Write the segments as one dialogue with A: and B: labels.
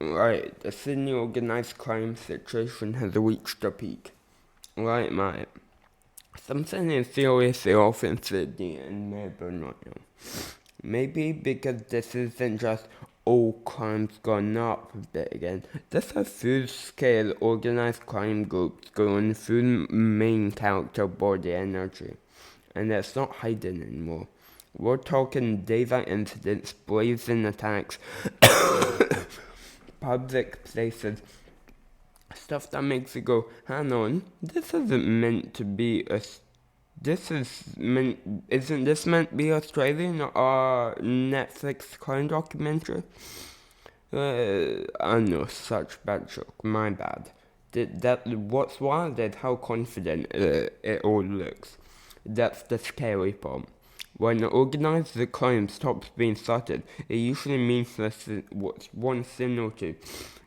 A: Right, the Sydney organised crime situation has reached a peak. Right, mate. Something is seriously off in Sydney and Melbourne right now. Maybe because this isn't just all crimes gone up a bit again. This has full-scale organised crime groups going through main character body energy. And it's not hiding anymore. We're talking daylight incidents, brazen attacks, public places, stuff that makes you go, hang on, this isn't meant to be isn't this meant to be Australian or Netflix crime documentary? I know, such bad joke, my bad. What's wild is how confident it all looks. That's the scary part. When organised crime stops being started, it usually means what's one thing or two.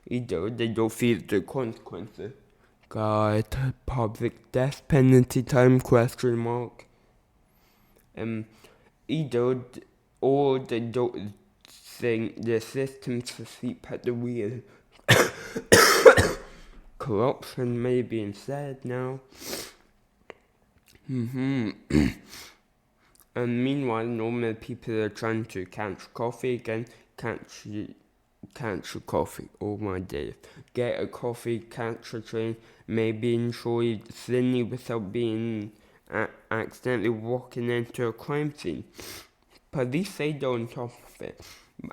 A: Either they don't feel the consequences. God, public death penalty time question mark. Um, either or they don't think the system's asleep at the wheel. Corruption may be instead now. And meanwhile, normal people are trying to catch coffee again. Catch your coffee. Oh my days. Get a coffee, catch a train, maybe enjoy Sydney without being accidentally walking into a crime scene. Police say they're on top of it.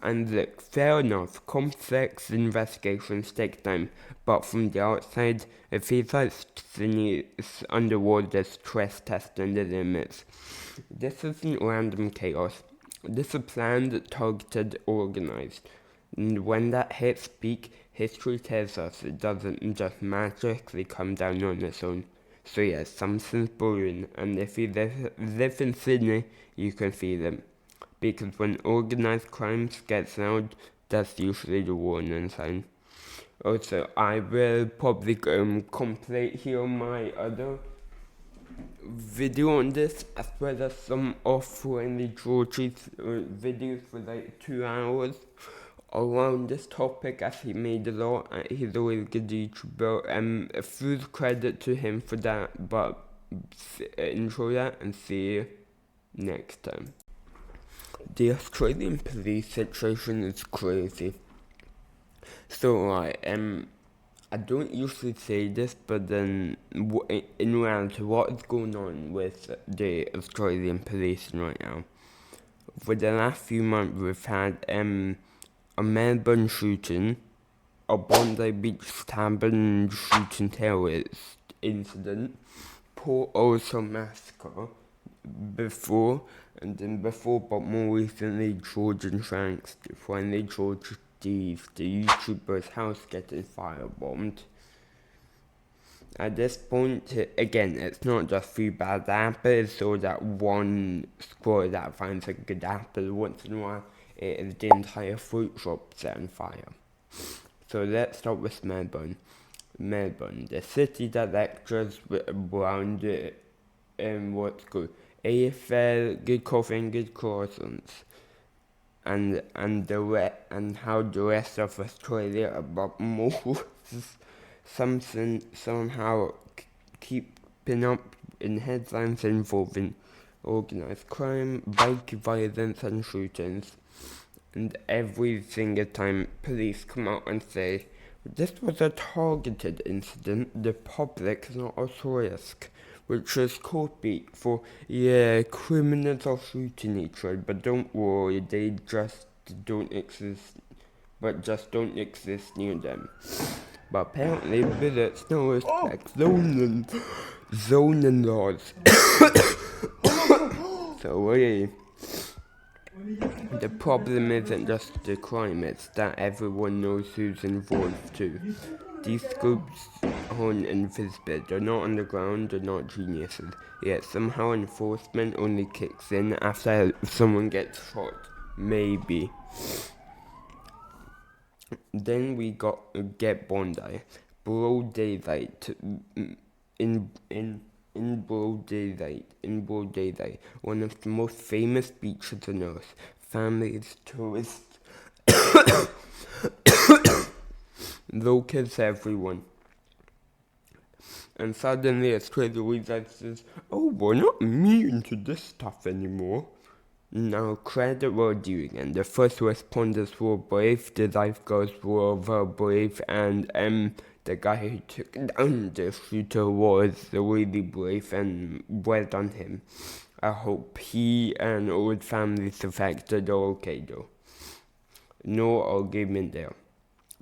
A: And look, fair enough, complex investigations take time, but from the outside, it feels like Sydney's underwater stress testing the limits. This isn't random chaos. This is planned, targeted, organized. And when that hits peak, history tells us it doesn't just magically come down on its own. So yes, something's brewing, and if you live in Sydney, you can feel them. Because when organized crime gets loud, that's usually the warning sign. Also, I will probably complete here my other video on this, as well as some off-friendly Georgie's videos for like 2 hours around this topic, as he made a lot. He's a really good YouTuber. Full credit to him for that, but enjoy that and see you next time. The Australian police situation is crazy. So, right, I don't usually say this, but then in reality, what is going on with the Australian police right now? For the last few months, we've had a Melbourne shooting, a Bondi Beach stabbing shooting terrorist incident, Port Ocean massacre before, and then before, but more recently, Georgian Shanks, finally George D's, the YouTuber's house getting firebombed. At this point, again, it's not just 3 bad apples or that one squirrel that finds a good apple once in a while. It is the entire fruit shop set on fire. So let's start with Melbourne. Melbourne, the city that lectures around what's good. AFL, good coffee and good croissants. And how the rest of Australia about more something somehow keeping up in headlines involving organised crime, bike violence and shootings. And every single time police come out and say, this was a targeted incident, the public is not at risk. Which is court speak for, yeah, criminals are shooting each other, but don't worry, they just don't exist near them. But apparently bullets no respect zoning laws. So really, the problem isn't just the crime, it's that everyone knows who's involved too. These groups aren't invisible, they're not underground, they're not geniuses, yet somehow enforcement only kicks in after someone gets shot. Maybe. Then we get Bondi. Broad daylight. In broad daylight, one of the most famous beaches on earth. Families, tourists, Locusts everyone. And suddenly Australia realizes, oh, we're not immune to this stuff anymore. Now credit we're doing, and the first responders were brave, the lifeguards were very brave, and the guy who took down the shooter was really brave, and well done him. I hope he and all families affected are okay though. No argument there.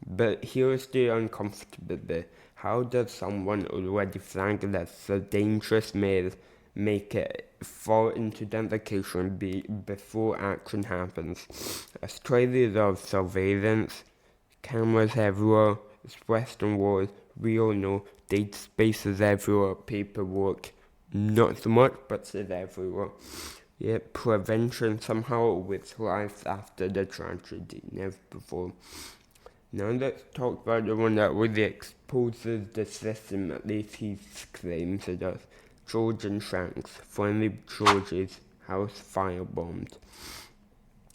A: But here's the uncomfortable bit. How does someone already flagged as a dangerous male make it far into the location before action happens? Australia loves surveillance, cameras everywhere, it's Western world, we all know, data spaces everywhere, paperwork, not so much, but still everywhere. Yet prevention somehow with life after the tragedy, never before. Now let's talk about the one that really exposes the system, at least he claims it does. George and Shanks, finally George's house firebombed.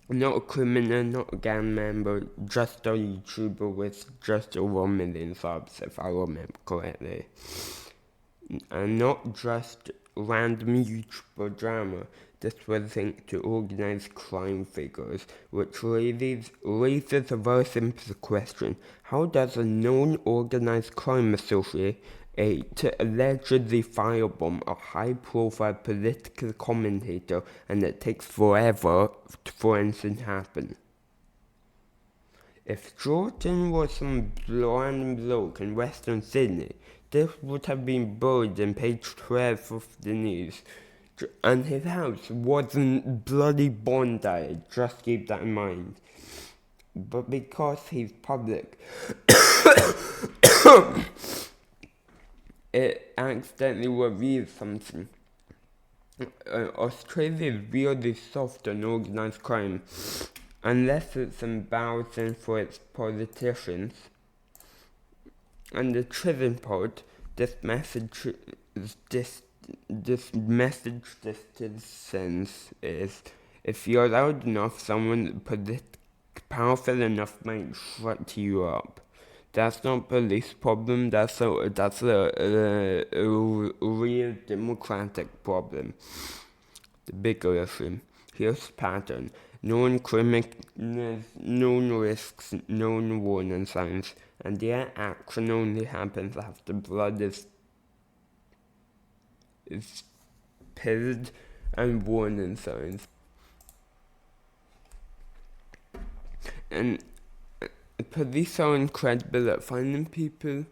A: Not a criminal, not a gang member, just a YouTuber with just over 1 million subs, if I remember correctly. And not just random YouTuber drama. This was linked to organized crime figures, which raises a very simple question. How does a known organized crime associate to allegedly firebomb a high-profile political commentator, and it takes forever for anything to happen? If Jordan was some random bloke in Western Sydney, this would have been buried in page 12 of the news. And his house wasn't bloody Bondi, just keep that in mind. But because he's public, it accidentally reveals something. Australia is really soft on organized crime, unless it's embarrassing for its politicians. And the chilling part, this message sends is, if you're loud enough, someone powerful enough might shut you up. That's not a police problem, that's a real democratic problem. The bigger issue. Here's the pattern. Known criminals, known risks, known warning signs, and yet action only happens after blood is spilled and warning signs. And police are incredible at finding people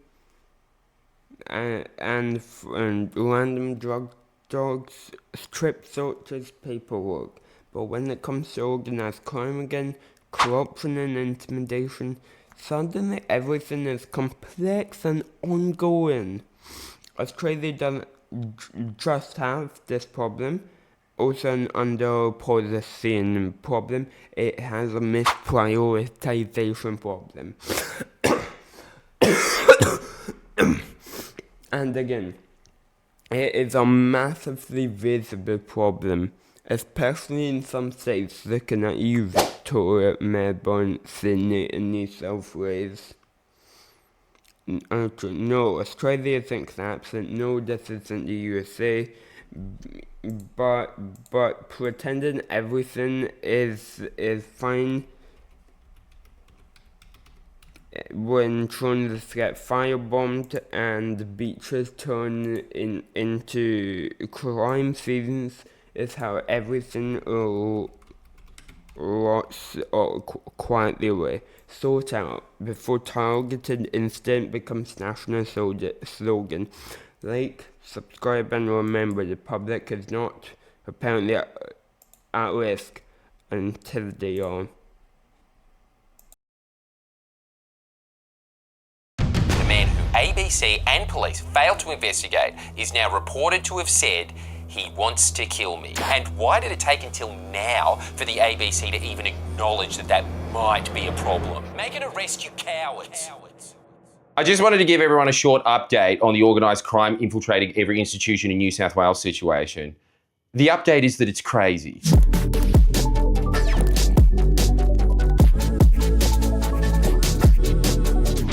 A: and random drug dogs, strip searches, paperwork. But when it comes to organized crime again, corruption and intimidation, suddenly everything is complex and ongoing. Australia doesn't just have this problem, also an under-policing problem, it has a misprioritization problem. And again, it is a massively visible problem, especially in some states looking at you, Victoria, Melbourne, Sydney, and New South Wales. No, Australia thinks absent. No, this isn't the USA. But pretending everything is fine when journalists get firebombed and beaches turn into crime scenes is how everything rots quietly away. Sort out before targeted incident becomes national slogan. Like, subscribe, and remember the public is not apparently at risk until they are.
B: The man who ABC and police failed to investigate is now reported to have said he wants to kill me. And why did it take until now for the ABC to even acknowledge that might be a problem? Make an arrest, you cowards.
C: I just wanted to give everyone a short update on the organised crime infiltrating every institution in New South Wales situation. The update is that it's crazy.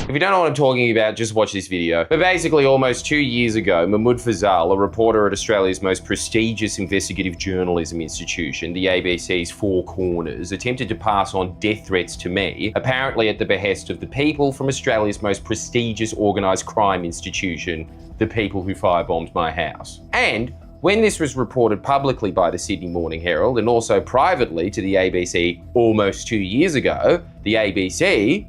C: If you don't know what I'm talking about, just watch this video. But basically, almost 2 years ago, Mahmoud Fazal, a reporter at Australia's most prestigious investigative journalism institution, the ABC's Four Corners, attempted to pass on death threats to me, apparently at the behest of the people from Australia's most prestigious organised crime institution, the people who firebombed my house. And when this was reported publicly by the Sydney Morning Herald and also privately to the ABC almost 2 years ago, the ABC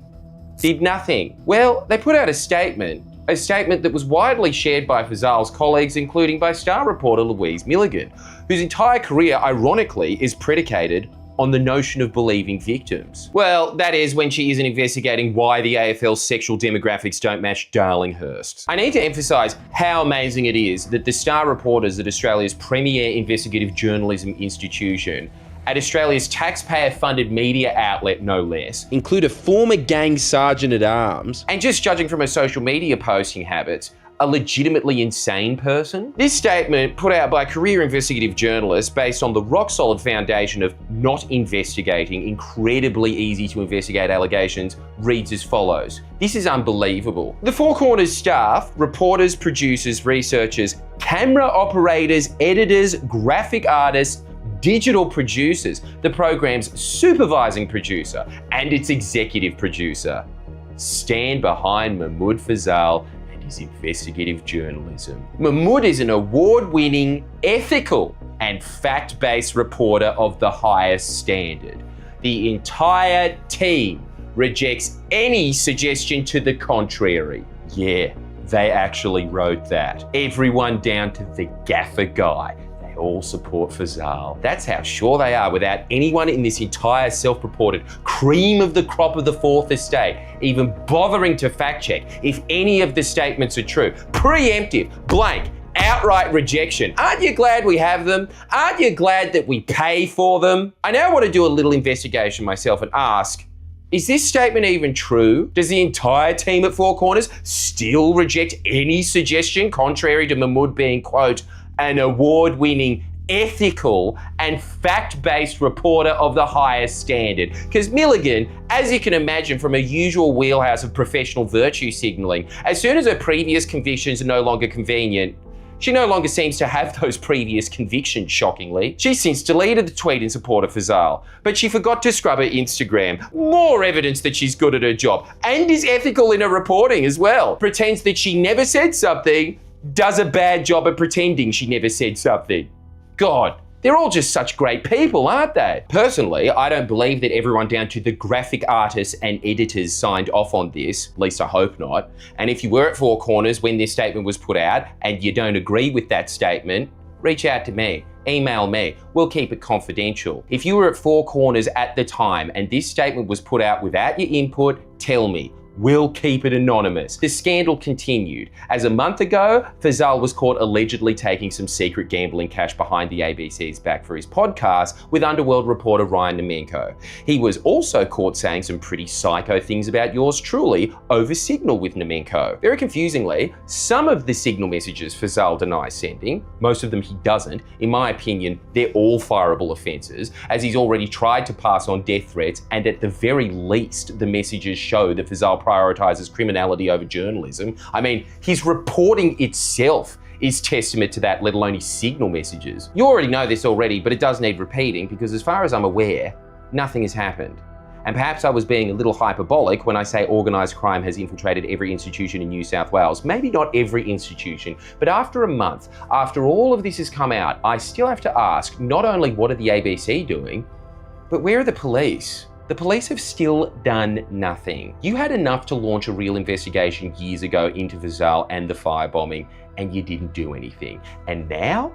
C: did nothing. Well, they put out a statement that was widely shared by Fazal's colleagues, including by star reporter Louise Milligan, whose entire career, ironically, is predicated on the notion of believing victims. Well, that is when she isn't investigating why the AFL's sexual demographics don't match Darlinghurst's. I need to emphasise how amazing it is that the star reporters at Australia's premier investigative journalism institution, at Australia's taxpayer-funded media outlet no less, include a former gang sergeant-at-arms, and just judging from her social media posting habits, a legitimately insane person? This statement, put out by career investigative journalists based on the rock-solid foundation of not investigating incredibly easy-to-investigate allegations, reads as follows. This is unbelievable. The Four Corners staff, reporters, producers, researchers, camera operators, editors, graphic artists, digital producers, the program's supervising producer, and its executive producer stand behind Mahmoud Fazal and his investigative journalism. Mahmoud is an award-winning, ethical, and fact-based reporter of the highest standard. The entire team rejects any suggestion to the contrary. Yeah, they actually wrote that. Everyone down to the gaffer guy. All support Fazal. That's how sure they are, without anyone in this entire self-purported cream of the crop of the Fourth Estate even bothering to fact check if any of the statements are true. Preemptive, blank, outright rejection. Aren't you glad we have them? Aren't you glad that we pay for them? I now want to do a little investigation myself and ask, is this statement even true? Does the entire team at Four Corners still reject any suggestion contrary to Mahmoud being, quote, an award-winning, ethical and fact-based reporter of the highest standard? Because Milligan, as you can imagine from her usual wheelhouse of professional virtue signalling, as soon as her previous convictions are no longer convenient, she no longer seems to have those previous convictions, shockingly. She's since deleted the tweet in support of Fazal, but she forgot to scrub her Instagram. More evidence that she's good at her job and is ethical in her reporting as well. Pretends that she never said something, does a bad job at pretending she never said something. God, they're all just such great people, aren't they? Personally, I don't believe that everyone down to the graphic artists and editors signed off on this, at least I hope not. And if you were at Four Corners when this statement was put out and you don't agree with that statement, reach out to me. Email me. We'll keep it confidential. If you were at Four Corners at the time and this statement was put out without your input, tell me. We'll keep it anonymous. The scandal continued, as a month ago, Fazal was caught allegedly taking some secret gambling cash behind the ABC's back for his podcast with Underworld reporter Ryan Nemenko. He was also caught saying some pretty psycho things about yours truly over Signal with Nemenko. Very confusingly, some of the Signal messages Fazal denies sending, most of them he doesn't. In my opinion, they're all fireable offences, as he's already tried to pass on death threats, and at the very least, the messages show that Fazal prioritises criminality over journalism. I mean, his reporting itself is testament to that, let alone his Signal messages. You already know this already, but it does need repeating because as far as I'm aware, nothing has happened. And perhaps I was being a little hyperbolic when I say organised crime has infiltrated every institution in New South Wales. Maybe not every institution, but after a month, after all of this has come out, I still have to ask, not only what are the ABC doing, but where are the police? The police have still done nothing. You had enough to launch a real investigation years ago into Fazal and the firebombing, and you didn't do anything. And now?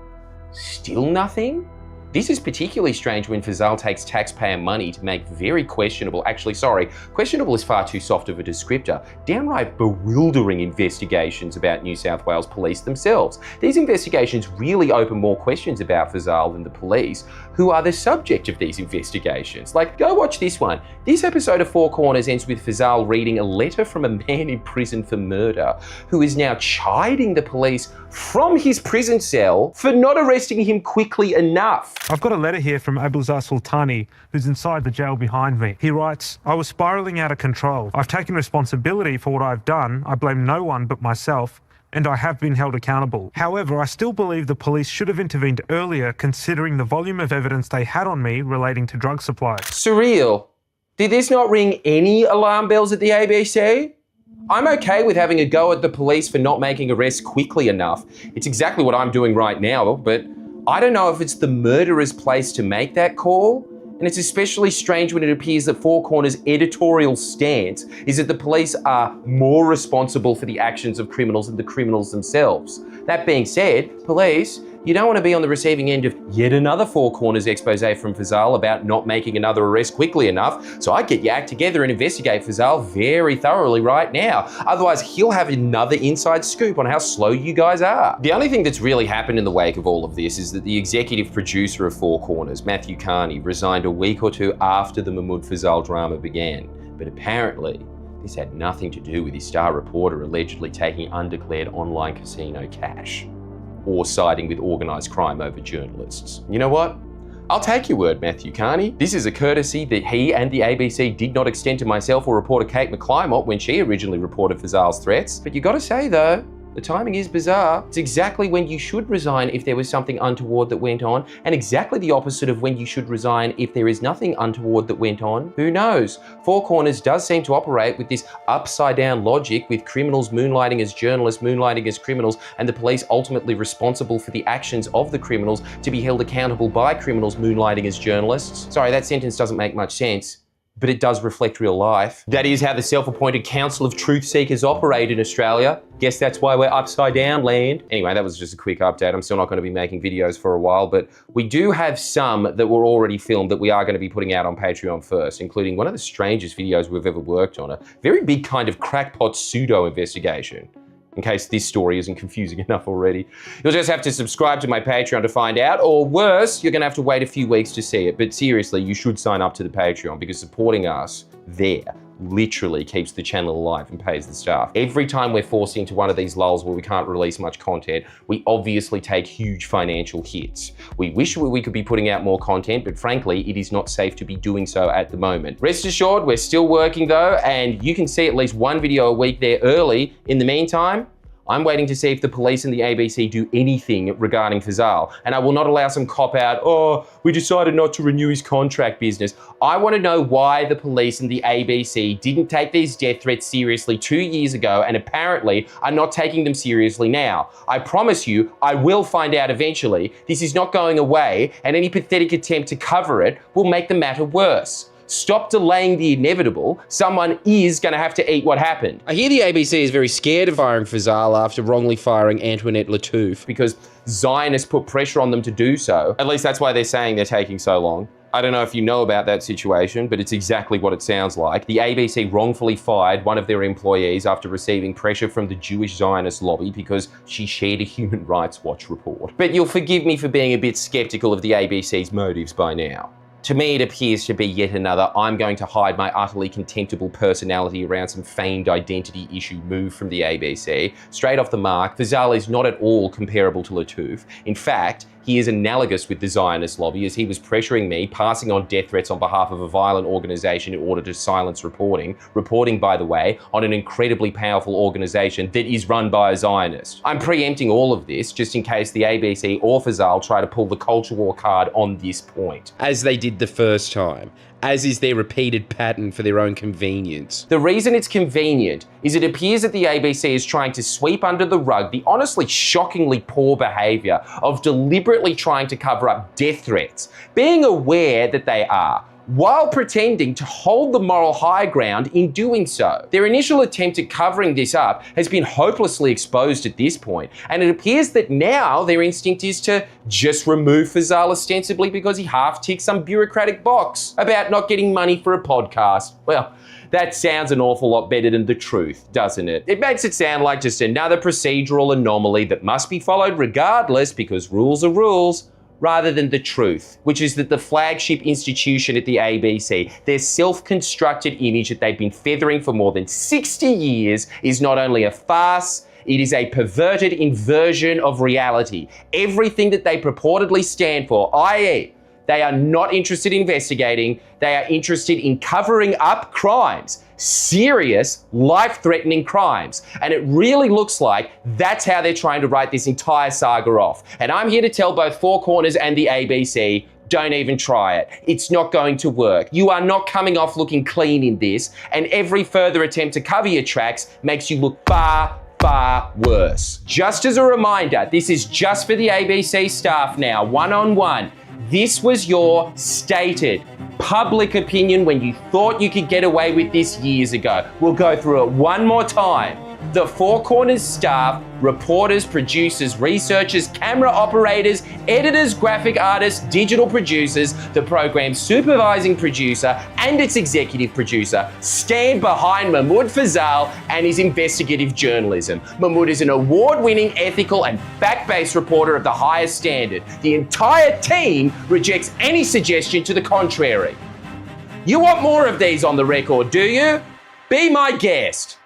C: Still nothing? This is particularly strange when Fazal takes taxpayer money to make very questionable, questionable is far too soft of a descriptor, downright bewildering investigations about New South Wales police themselves. These investigations really open more questions about Fazal than the police, who are the subject of these investigations. Like, go watch this one. This episode of Four Corners ends with Fazal reading a letter from a man in prison for murder who is now chiding the police from his prison cell for not arresting him quickly enough.
D: I've got a letter here from Abulzar Sultani, who's inside the jail behind me. He writes, "I was spiralling out of control. I've taken responsibility for what I've done. I blame no one but myself, and I have been held accountable. However, I still believe the police should have intervened earlier, considering the volume of evidence they had on me relating to drug supply."
C: Surreal. Did this not ring any alarm bells at the ABC? I'm okay with having a go at the police for not making arrests quickly enough. It's exactly what I'm doing right now, but I don't know if it's the murderer's place to make that call. And it's especially strange when it appears that Four Corners' editorial stance is that the police are more responsible for the actions of criminals than the criminals themselves. That being said, police, you don't want to be on the receiving end of yet another Four Corners expose from Fazal about not making another arrest quickly enough. So I'd get your act together and investigate Fazal very thoroughly right now. Otherwise, he'll have another inside scoop on how slow you guys are. The only thing that's really happened in the wake of all of this is that the executive producer of Four Corners, Matthew Carney, resigned a week or two after the Mahmoud Fazal drama began. But apparently, this had nothing to do with his star reporter allegedly taking undeclared online casino cash or siding with organised crime over journalists. You know what? I'll take your word, Matthew Carney. This is a courtesy that he and the ABC did not extend to myself or reporter Kate McClymont when she originally reported Fazal's threats. But you gotta say though, the timing is bizarre. It's exactly when you should resign if there was something untoward that went on, and exactly the opposite of when you should resign if there is nothing untoward that went on. Who knows? Four Corners does seem to operate with this upside down logic, with criminals moonlighting as journalists, moonlighting as criminals, and the police ultimately responsible for the actions of the criminals to be held accountable by criminals moonlighting as journalists. Sorry, that sentence doesn't make much sense, but it does reflect real life. That is how the self-appointed Council of Truth Seekers operate in Australia. Guess that's why we're upside down land. Anyway, that was just a quick update. I'm still not going to be making videos for a while, but we do have some that were already filmed that we are going to be putting out on Patreon first, including one of the strangest videos we've ever worked on, a very big kind of crackpot pseudo investigation. In case this story isn't confusing enough already. You'll just have to subscribe to my Patreon to find out, or worse, you're gonna have to wait a few weeks to see it. But seriously, you should sign up to the Patreon because supporting us there literally keeps the channel alive and pays the staff. Every time we're forced into one of these lulls where we can't release much content, we obviously take huge financial hits. We wish we could be putting out more content, but frankly, it is not safe to be doing so at the moment. Rest assured, we're still working though, and you can see at least one video a week there early. In the meantime, I'm waiting to see if the police and the ABC do anything regarding Fazal, and I will not allow some cop-out, "Oh, we decided not to renew his contract" business. I want to know why the police and the ABC didn't take these death threats seriously 2 years ago and apparently are not taking them seriously now. I promise you, I will find out eventually. This is not going away, and any pathetic attempt to cover it will make the matter worse. Stop delaying the inevitable. Someone is going to have to eat what happened. I hear the ABC is very scared of firing Fazal after wrongly firing Antoinette Lattouf because Zionists put pressure on them to do so. At least that's why they're saying they're taking so long. I don't know if you know about that situation, but it's exactly what it sounds like. The ABC wrongfully fired one of their employees after receiving pressure from the Jewish Zionist lobby because she shared a Human Rights Watch report. But you'll forgive me for being a bit skeptical of the ABC's motives by now. To me, it appears to be yet another "I'm going to hide my utterly contemptible personality around some feigned identity issue" move from the ABC. Straight off the mark, Fazal is not at all comparable to Lattouf. In fact, he is analogous with the Zionist lobby, as he was pressuring me, passing on death threats on behalf of a violent organisation in order to silence reporting. Reporting, by the way, on an incredibly powerful organisation that is run by a Zionist. I'm preempting all of this just in case the ABC or Fazal try to pull the culture war card on this point, as they did the first time, as is their repeated pattern for their own convenience. The reason it's convenient is it appears that the ABC is trying to sweep under the rug the honestly shockingly poor behaviour of deliberately trying to cover up death threats, being aware that they are, while pretending to hold the moral high ground in doing so. Their initial attempt at covering this up has been hopelessly exposed at this point, and it appears that now their instinct is to just remove Fazal ostensibly because he half ticks some bureaucratic box about not getting money for a podcast. Well, that sounds an awful lot better than the truth, doesn't it? It makes it sound like just another procedural anomaly that must be followed regardless because rules are rules. rather than the truth, which is that the flagship institution at the ABC, their self-constructed image that they've been feathering for more than 60 years, is not only a farce, it is a perverted inversion of reality. Everything that they purportedly stand for, i.e., they are not interested in investigating, they are interested in covering up crimes, serious, life-threatening crimes. And it really looks like that's how they're trying to write this entire saga off. And I'm here to tell both Four Corners and the ABC, don't even try it. It's not going to work. You are not coming off looking clean in this, and every further attempt to cover your tracks makes you look far worse. Just as a reminder, this is just for the ABC staff now, one-on-one. This was your stated public opinion when you thought you could get away with this years ago. We'll go through it one more time. The Four Corners staff, reporters, producers, researchers, camera operators, editors, graphic artists, digital producers, the program's supervising producer and its executive producer stand behind Mahmoud Fazal and his investigative journalism. Mahmoud is an award-winning, ethical and fact-based reporter of the highest standard. The entire team rejects any suggestion to the contrary. You want more of these on the record, do you? Be my guest.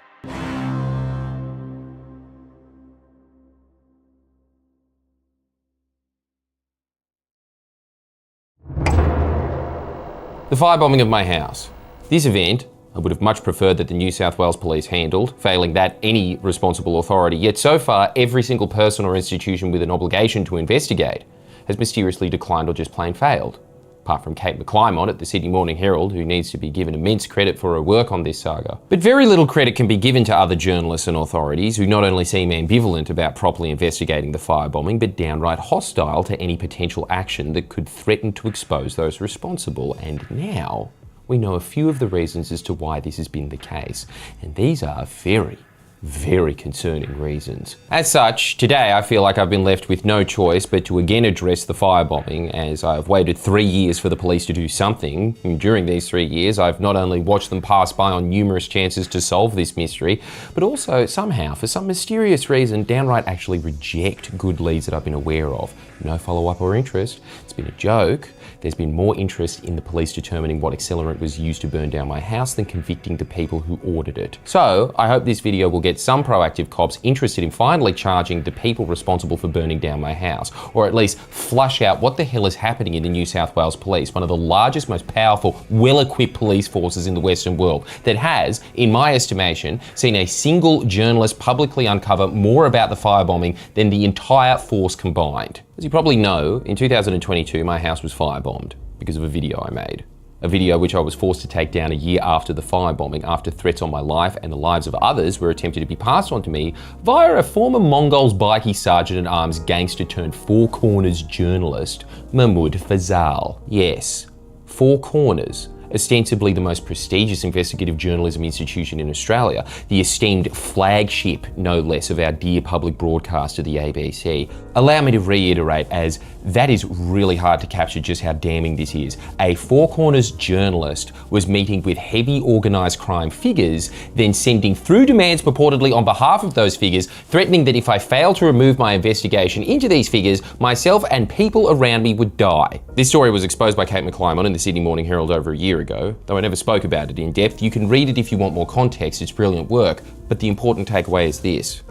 B: The firebombing of my house. This event, I would have much preferred that the New South Wales Police handled, failing that any responsible authority, yet so far every single person or institution with an obligation to investigate has mysteriously declined or just plain failed. Apart from Kate McClymont at the Sydney Morning Herald, who needs to be given immense credit for her work on this saga. But very little credit can be given to other journalists and authorities who not only seem ambivalent about properly investigating the firebombing, but downright hostile to any potential action that could threaten to expose those responsible. And now we know a few of the reasons as to why this has been the case. And these are very concerning reasons. As such, today I feel like I've been left with no choice but to again address the firebombing, as I've waited 3 years for the police to do something. And during these 3 years, I've not only watched them pass by on numerous chances to solve this mystery, but also somehow, for some mysterious reason, downright actually reject good leads that I've been aware of. No follow-up or interest. It's been a joke. There's been more interest in the police determining what accelerant was used to burn down my house than convicting the people who ordered it. So, I hope this video will get some proactive cops interested in finally charging the people responsible for burning down my house, or at least flush out what the hell is happening in the New South Wales Police, one of the largest, most powerful, well-equipped police forces in the Western world, that has, in my estimation, seen a single journalist publicly uncover more about the firebombing than the entire force combined. As you probably know, in 2022 my house was firebombed because of a video I made. A video which I was forced to take down a year after the firebombing, after threats on my life and the lives of others were attempted to be passed on to me via a former Mongols bikie sergeant-at-arms gangster turned Four Corners journalist, Mahmoud Fazal. Yes, Four Corners, ostensibly the most prestigious investigative journalism institution in Australia, the esteemed flagship, no less, of our dear public broadcaster, the ABC. Allow me to reiterate, as that is really hard to capture just how damning this is. A Four Corners journalist was meeting with heavy organised crime figures, then sending through demands purportedly on behalf of those figures, threatening that if I failed to remove my investigation into these figures, myself and people around me would die. This story was exposed by Kate McClymont in the Sydney Morning Herald over a year ago, though I never spoke about it in depth. You can read it if you want more context, it's brilliant work, but the important takeaway is this.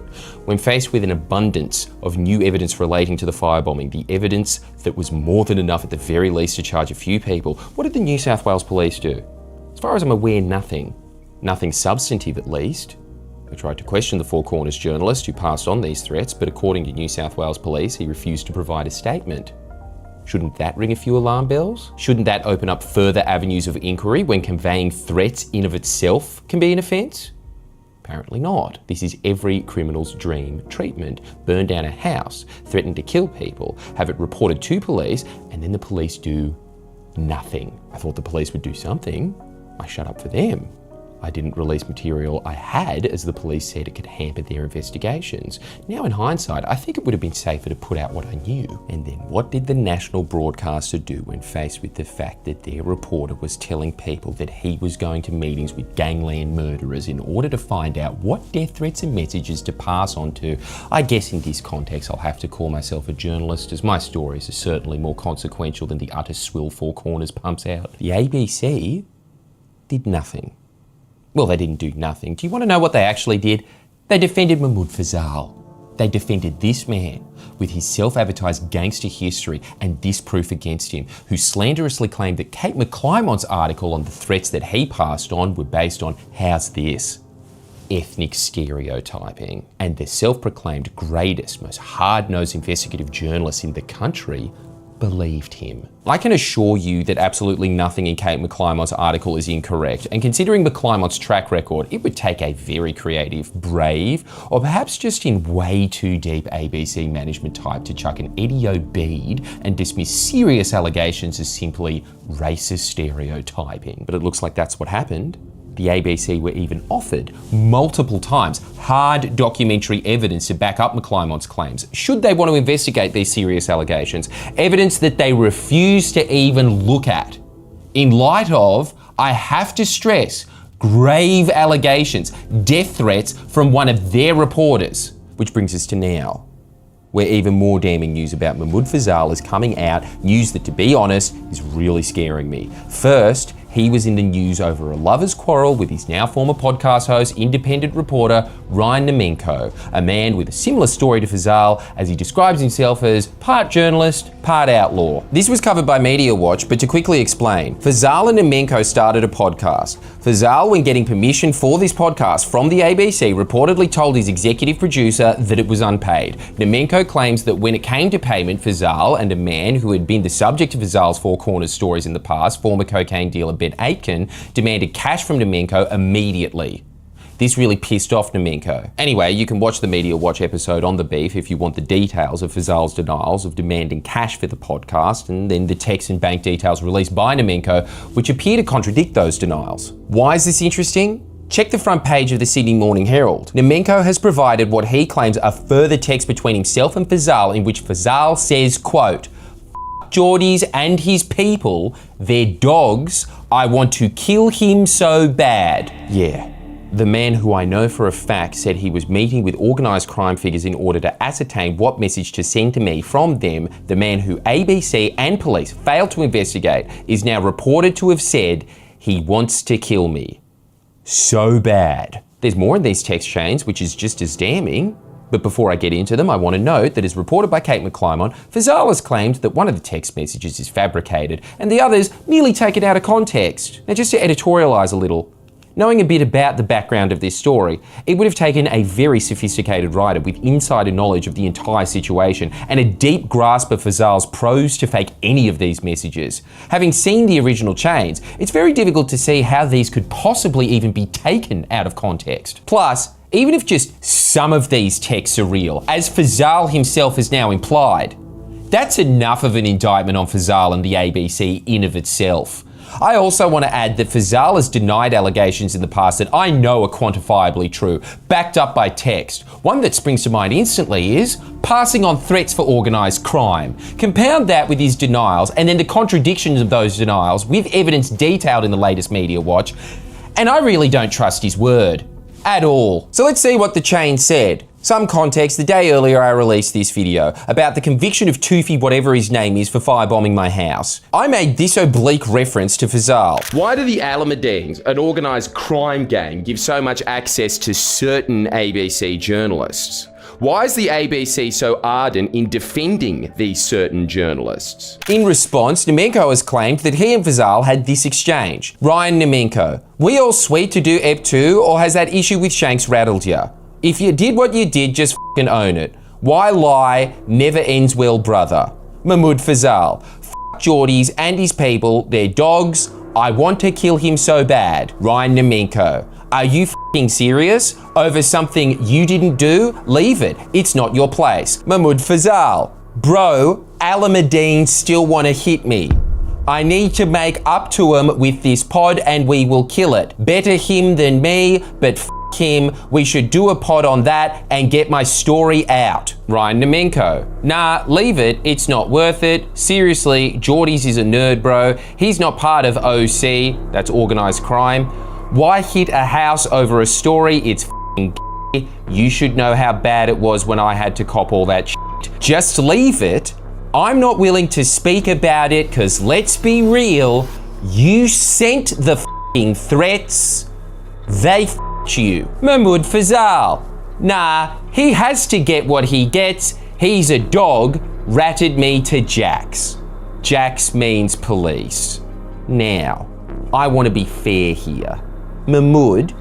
B: When faced with an abundance of new evidence relating to the firebombing, the evidence that was more than enough at the very least to charge a few people, what did the New South Wales Police do? As far as I'm aware, nothing. Nothing substantive, at least. I tried to question the Four Corners journalist who passed on these threats, but according to New South Wales Police, he refused to provide a statement. Shouldn't that ring a few alarm bells? Shouldn't that open up further avenues of inquiry when conveying threats in of itself can be an offence? Apparently not. This is every criminal's dream treatment. Burn down a house, threaten to kill people, have it reported to police, and then the police do nothing. I thought the police would do something. I shut up for them.
C: I didn't release material I had, as the police said it could hamper their investigations. Now in hindsight, I think it would have been safer to put out what I knew. And then what did the national broadcaster do when faced with the fact that their reporter was telling people that he was going to meetings with gangland murderers in order to find out what death threats and messages to pass on to? I guess in this context I'll have to call myself a journalist, as my stories are certainly more consequential than the utter swill Four Corners pumps out. The ABC did nothing. Well, they didn't do nothing. Do you want to know what they actually did? They defended Mahmoud Fazal. They defended this man with his self-advertised gangster history and disproof against him, who slanderously claimed that Kate McClymont's article on the threats that he passed on were based on, how's this, ethnic stereotyping. And the self-proclaimed greatest, most hard-nosed investigative journalist in the country believed him. I can assure you that absolutely nothing in Kate McClymont's article is incorrect, and considering McClymont's track record, it would take a very creative, brave, or perhaps just in way too deep ABC management type to chuck an Eddie bead and dismiss serious allegations as simply racist stereotyping. But it looks like that's what happened. The ABC were even offered multiple times hard documentary evidence to back up McClymont's claims, should they want to investigate these serious allegations, evidence that they refused to even look at. In light of, I have to stress, grave allegations, death threats from one of their reporters. Which brings us to now, where even more damning news about Mahmoud Fazal is coming out, news that, to be honest, is really scaring me. First, he was in the news over a lover's quarrel with his now former podcast host, independent reporter Ryan Nemenko, a man with a similar story to Fazal, as he describes himself as part journalist, part outlaw. This was covered by Media Watch, but to quickly explain, Fazal and Nemenko started a podcast. Fazal, when getting permission for this podcast from the ABC, reportedly told his executive producer that it was unpaid. Nemenko claims that when it came to payment, Fazal and a man who had been the subject of Fazal's Four Corners stories in the past, former cocaine dealer Ben Aitken, demanded cash from Nemenko immediately. This really pissed off Nemenko. Anyway, you can watch the Media Watch episode on the beef if you want the details of Fazal's denials of demanding cash for the podcast, and then the text and bank details released by Nemenko, which appear to contradict those denials. Why is this interesting? Check the front page of the Sydney Morning Herald. Nemenko has provided what he claims are further texts between himself and Fazal, in which Fazal says, quote, Geordies and his people, they're dogs, I want to kill him so bad. Yeah. The man who I know for a fact said he was meeting with organised crime figures in order to ascertain what message to send to me from them, the man who ABC and police failed to investigate, is now reported to have said he wants to kill me. So bad. There's more in these text chains, which is just as damning. But before I get into them, I want to note that, as reported by Kate McClymont, Fazal has claimed that one of the text messages is fabricated and the others merely taken out of context. Now, just to editorialise a little, knowing a bit about the background of this story, it would have taken a very sophisticated writer with insider knowledge of the entire situation and a deep grasp of Fazal's prose to fake any of these messages. Having seen the original chains, it's very difficult to see how these could possibly even be taken out of context. Plus, even if just some of these texts are real, as Fazal himself has now implied, that's enough of an indictment on Fazal and the ABC in of itself. I also want to add that Fazal has denied allegations in the past that I know are quantifiably true, backed up by text. One that springs to mind instantly is passing on threats for organised crime. Compound that with his denials and then the contradictions of those denials with evidence detailed in the latest Media Watch, and I really don't trust his word. At all. So let's see what the chain said. Some context, the day earlier I released this video about the conviction of Toofy whatever his name is for firebombing my house. I made this oblique reference to Fazal. Why do the Alameddines, an organised crime gang, give so much access to certain ABC journalists? Why is the ABC so ardent in defending these certain journalists? In response, Nemenko has claimed that he and Fazal had this exchange. Ryan Nemenko, we all sweet to do Ep 2, or has that issue with Shanks rattled ya? If you did what you did, just f***ing own it. Why lie? Never ends well, brother. Mahmoud Fazal, Geordies and his people, they're dogs. I want to kill him so bad. Ryan Nemenko, are you f***ing serious? Over something you didn't do? Leave it. It's not your place. Mahmoud Fazal, bro, Alameddine still want to hit me.
B: I need to make up to him with this pod and we will kill it. Better him than me, but him, we should do a pod on that and get my story out. Ryan Nemenko. Nah, leave it, it's not worth it. Seriously, Geordies is a nerd, bro. He's not part of OC, that's organized crime. Why hit a house over a story? It's f***ing gay. You should know how bad it was when I had to cop all that shit. Just leave it. I'm not willing to speak about it because let's be real, you sent the f***ing threats. They f***ed you. Mahmoud Fazal. Nah, he has to get what he gets. He's a dog, ratted me to Jax. Jax means police. Now, I want to be fair here. Mahmoud,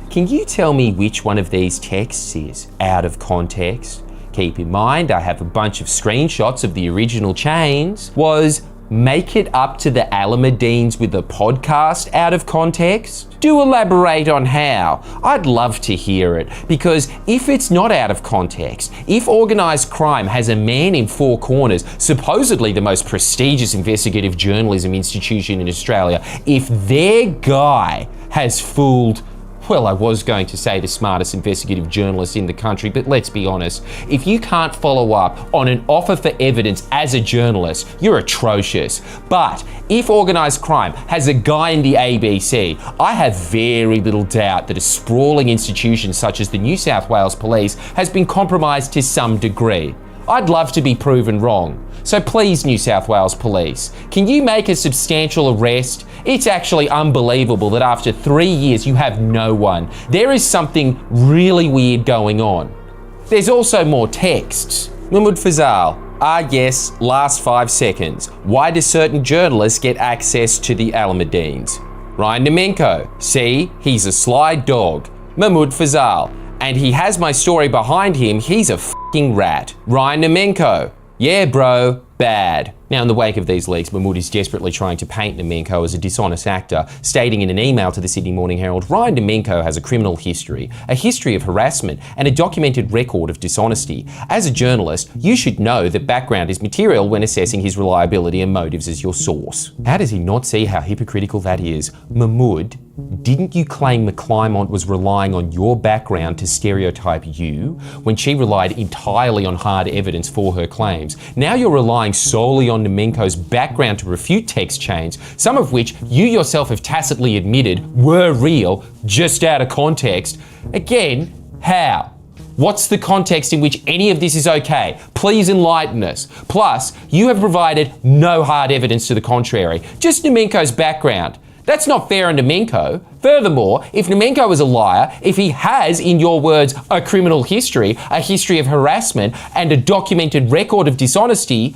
B: can you tell me which one of these texts is out of context? Keep in mind, I have a bunch of screenshots of the original chains. Was make it up to the Alameddines with a podcast out of context? Do elaborate on how. I'd love to hear it, because if it's not out of context, if organised crime has a man in four corners, supposedly the most prestigious investigative journalism institution in Australia, if their guy has fooled, well, I was going to say the smartest investigative journalist in the country, but let's be honest. If you can't follow up on an offer for evidence as a journalist, you're atrocious. But if organised crime has a guy in the ABC, I have very little doubt that a sprawling institution such as the New South Wales Police has been compromised to some degree. I'd love to be proven wrong. So please, New South Wales Police, can you make a substantial arrest? It's actually unbelievable that after 3 years you have no one. There is something really weird going on. There's also more texts. Mahmoud Fazal. Yes, last 5 seconds. Why do certain journalists get access to the Alameddines? Ryan Nemenko. See, he's a sly dog. Mahmoud Fazal. And he has my story behind him, he's a f***ing rat. Ryan Nemenko. Yeah, bro, bad. Now, in the wake of these leaks, Mahmoud is desperately trying to paint Nemenko as a dishonest actor, stating in an email to the Sydney Morning Herald, Ryan Nemenko has a criminal history, a history of harassment, and a documented record of dishonesty. As a journalist, you should know that background is material when assessing his reliability and motives as your source. How does he not see how hypocritical that is? Mahmoud, didn't you claim McClymont was relying on your background to stereotype you when she relied entirely on hard evidence for her claims? Now you're relying solely on Nemenko's background to refute text chains, some of which you yourself have tacitly admitted were real, just out of context. Again, how? What's the context in which any of this is okay? Please enlighten us. Plus, you have provided no hard evidence to the contrary, just Nemenko's background. That's not fair on Nemenko. Furthermore, if Nemenko is a liar, if he has, in your words, a criminal history, a history of harassment, and a documented record of dishonesty,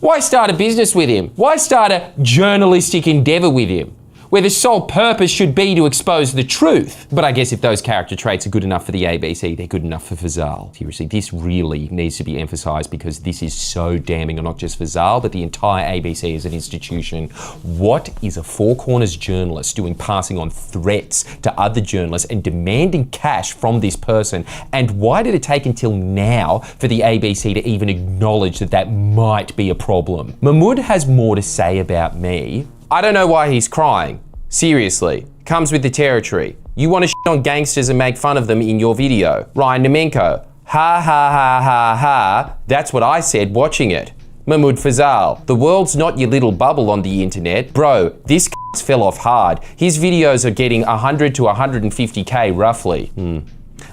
B: why start a business with him? Why start a journalistic endeavour with him, where the sole purpose should be to expose the truth? But I guess if those character traits are good enough for the ABC, they're good enough for Fazal. Seriously, this really needs to be emphasised because this is so damning, and not just Fazal, but the entire ABC as an institution. What is a Four Corners journalist doing passing on threats to other journalists and demanding cash from this person? And why did it take until now for the ABC to even acknowledge that that might be a problem? Mahmoud has more to say about me. I don't know why he's crying. Seriously, comes with the territory. You want to shit on gangsters and make fun of them in your video. Ryan Nemenko. Ha ha ha ha ha. That's what I said watching it. Mahmoud Fazal. The world's not your little bubble on the internet. Bro, this fell off hard. His videos are getting 100 to 150k roughly. I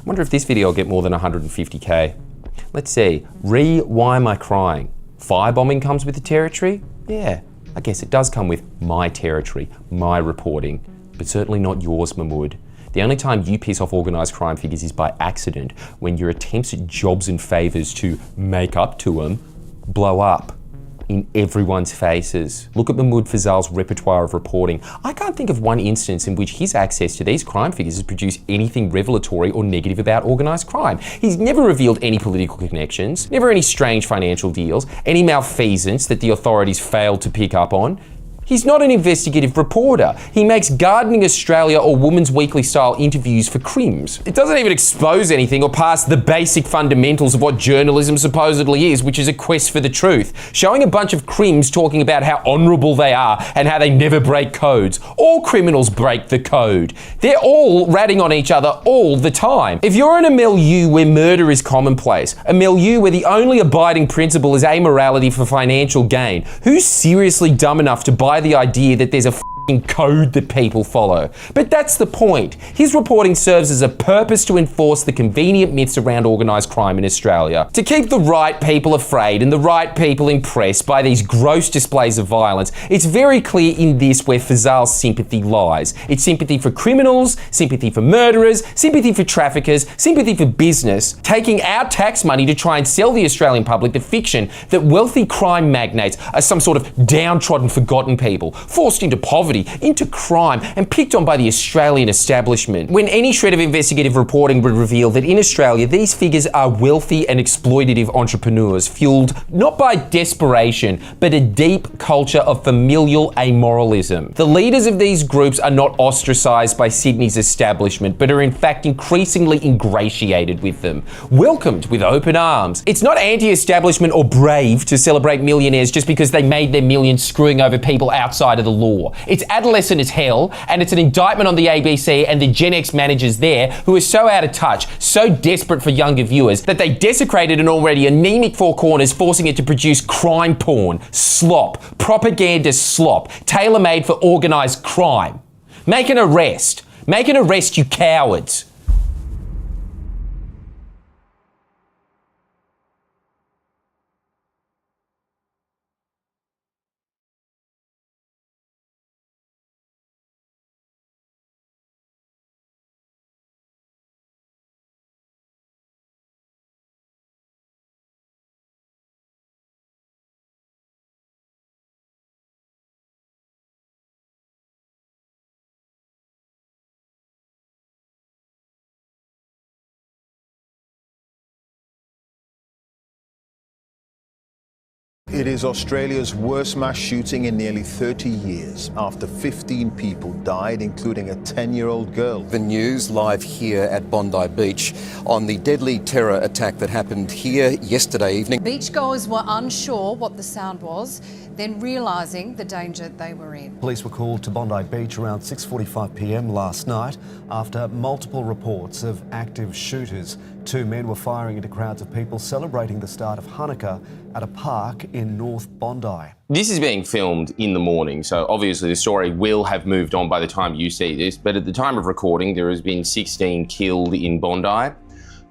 B: wonder if this video will get more than 150k. Let's see. Why am I crying? Firebombing comes with the territory? Yeah. I guess it does come with my territory, my reporting, but certainly not yours, Mahmoud. The only time you piss off organised crime figures is by accident, when your attempts at jobs and favours to make up to them blow up in everyone's faces. Look at Mahmoud Fazal's repertoire of reporting. I can't think of one instance in which his access to these crime figures has produced anything revelatory or negative about organised crime. He's never revealed any political connections, never any strange financial deals, any malfeasance that the authorities failed to pick up on. He's not an investigative reporter. He makes Gardening Australia or Woman's Weekly style interviews for crims. It doesn't even expose anything or pass the basic fundamentals of what journalism supposedly is, which is a quest for the truth. Showing a bunch of crims talking about how honourable they are and how they never break codes. All criminals break the code. They're all ratting on each other all the time. If you're in a milieu where murder is commonplace, a milieu where the only abiding principle is amorality for financial gain, who's seriously dumb enough to buy the idea that there's a code that people follow? But that's the point. His reporting serves as a purpose to enforce the convenient myths around organised crime in Australia. To keep the right people afraid and the right people impressed by these gross displays of violence. It's very clear in this where Fazal's sympathy lies. It's sympathy for criminals, sympathy for murderers, sympathy for traffickers, sympathy for business, taking our tax money to try and sell the Australian public the fiction that wealthy crime magnates are some sort of downtrodden, forgotten people, forced into poverty, into crime, and picked on by the Australian establishment. When any shred of investigative reporting would reveal that in Australia, these figures are wealthy and exploitative entrepreneurs, fueled not by desperation, but a deep culture of familial amoralism. The leaders of these groups are not ostracised by Sydney's establishment, but are in fact increasingly ingratiated with them, welcomed with open arms. It's not anti-establishment or brave to celebrate millionaires just because they made their millions screwing over people outside of the law. It's adolescent as hell, and it's an indictment on the ABC and the Gen X managers there who are so out of touch, so desperate for younger viewers, that they desecrated an already anemic Four Corners, forcing it to produce crime porn, slop, propaganda slop, tailor-made for organised crime. Make an arrest. Make an arrest, you cowards.
E: It is Australia's worst mass shooting in nearly 30 years, after 15 people died, including a 10-year-old girl.
F: The news live here at Bondi Beach on the deadly terror attack that happened here yesterday evening.
G: Beachgoers were unsure what the sound was, then realising the danger they were in.
H: Police were called to Bondi Beach around 6:45 p.m. last night after multiple reports of active shooters. Two men were firing into crowds of people celebrating the start of Hanukkah at a park in North Bondi.
C: This is being filmed in the morning, so obviously the story will have moved on by the time you see this, but at the time of recording, there has been 16 killed in Bondi,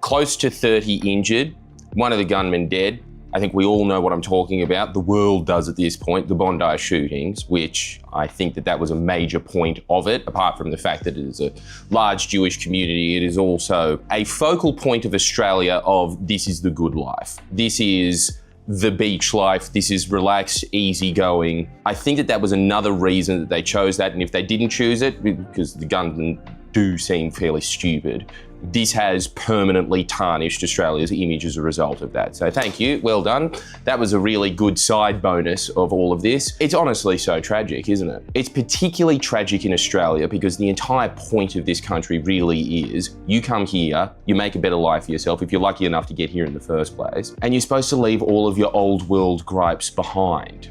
C: close to 30 injured, one of the gunmen dead. I think we all know what I'm talking about. The world does at this point, the Bondi shootings, which I think that was a major point of it. Apart from the fact that it is a large Jewish community, it is also a focal point of Australia of this is the good life. This is the beach life. This is relaxed, easygoing. I think that was another reason that they chose that. And if they didn't choose it, because the gunmen do seem fairly stupid, this has permanently tarnished Australia's image as a result of that. So thank you, well done. That was a really good side bonus of all of this. It's honestly so tragic, isn't it? It's particularly tragic in Australia because the entire point of this country really is you come here, you make a better life for yourself if you're lucky enough to get here in the first place, and you're supposed to leave all of your old world gripes behind.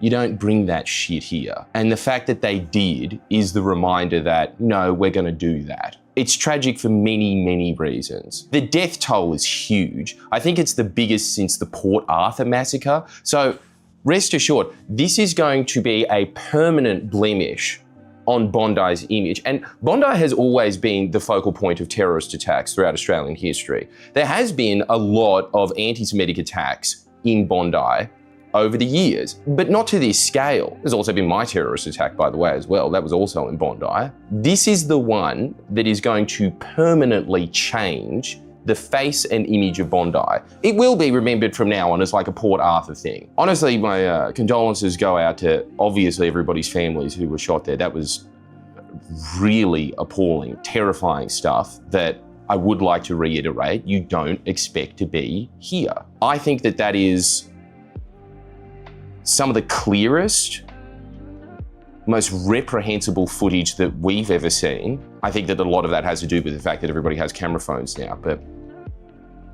C: You don't bring that shit here. And the fact that they did is the reminder that, no, we're gonna do that. It's tragic for many, many reasons. The death toll is huge. I think it's the biggest since the Port Arthur massacre. So rest assured, this is going to be a permanent blemish on Bondi's image. And Bondi has always been the focal point of terrorist attacks throughout Australian history. There has been a lot of anti-Semitic attacks in Bondi over the years, but not to this scale. There's also been my terrorist attack, by the way, as well. That was also in Bondi. This is the one that is going to permanently change the face and image of Bondi. It will be remembered from now on as like a Port Arthur thing. Honestly, my condolences go out to obviously everybody's families who were shot there. That was really appalling, terrifying stuff that I would like to reiterate, you don't expect to be here. I think that is some of the clearest most reprehensible footage that we've ever seen. I think that a lot of that has to do with the fact that everybody has camera phones now, but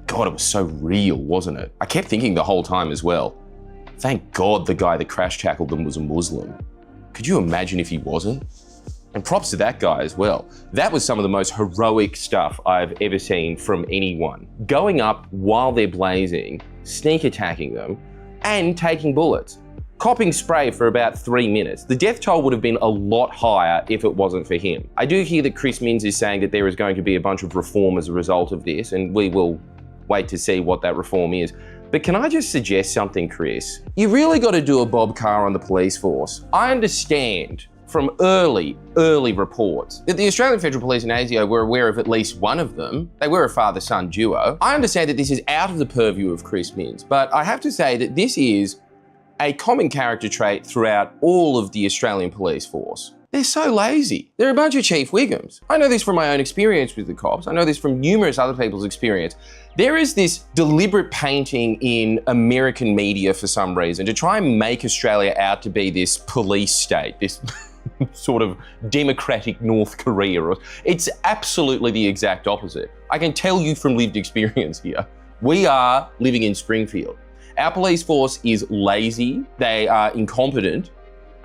C: God, it was so real, wasn't it? I kept thinking the whole time as well, thank God the guy that crash tackled them was a Muslim. Could you imagine if he wasn't? And props to that guy as well. That was some of the most heroic stuff I've ever seen from anyone. Going up while they're blazing, sneak attacking them, and taking bullets. Copping spray for about 3 minutes. The death toll would have been a lot higher if it wasn't for him. I do hear that Chris Minns is saying that there is going to be a bunch of reform as a result of this, and we will wait to see what that reform is. But can I just suggest something, Chris? You really got to do a Bob Carr on the police force. I understand from early reports that the Australian Federal Police and ASIO were aware of at least one of them. They were a father-son duo. I understand that this is out of the purview of Chris Minns, but I have to say that this is a common character trait throughout all of the Australian police force. They're so lazy. They're a bunch of Chief Wiggums. I know this from my own experience with the cops. I know this from numerous other people's experience. There is this deliberate painting in American media for some reason to try and make Australia out to be this police state, this sort of democratic North Korea. It's absolutely the exact opposite. I can tell you from lived experience here. We are living in Springfield. Our police force is lazy, they are incompetent,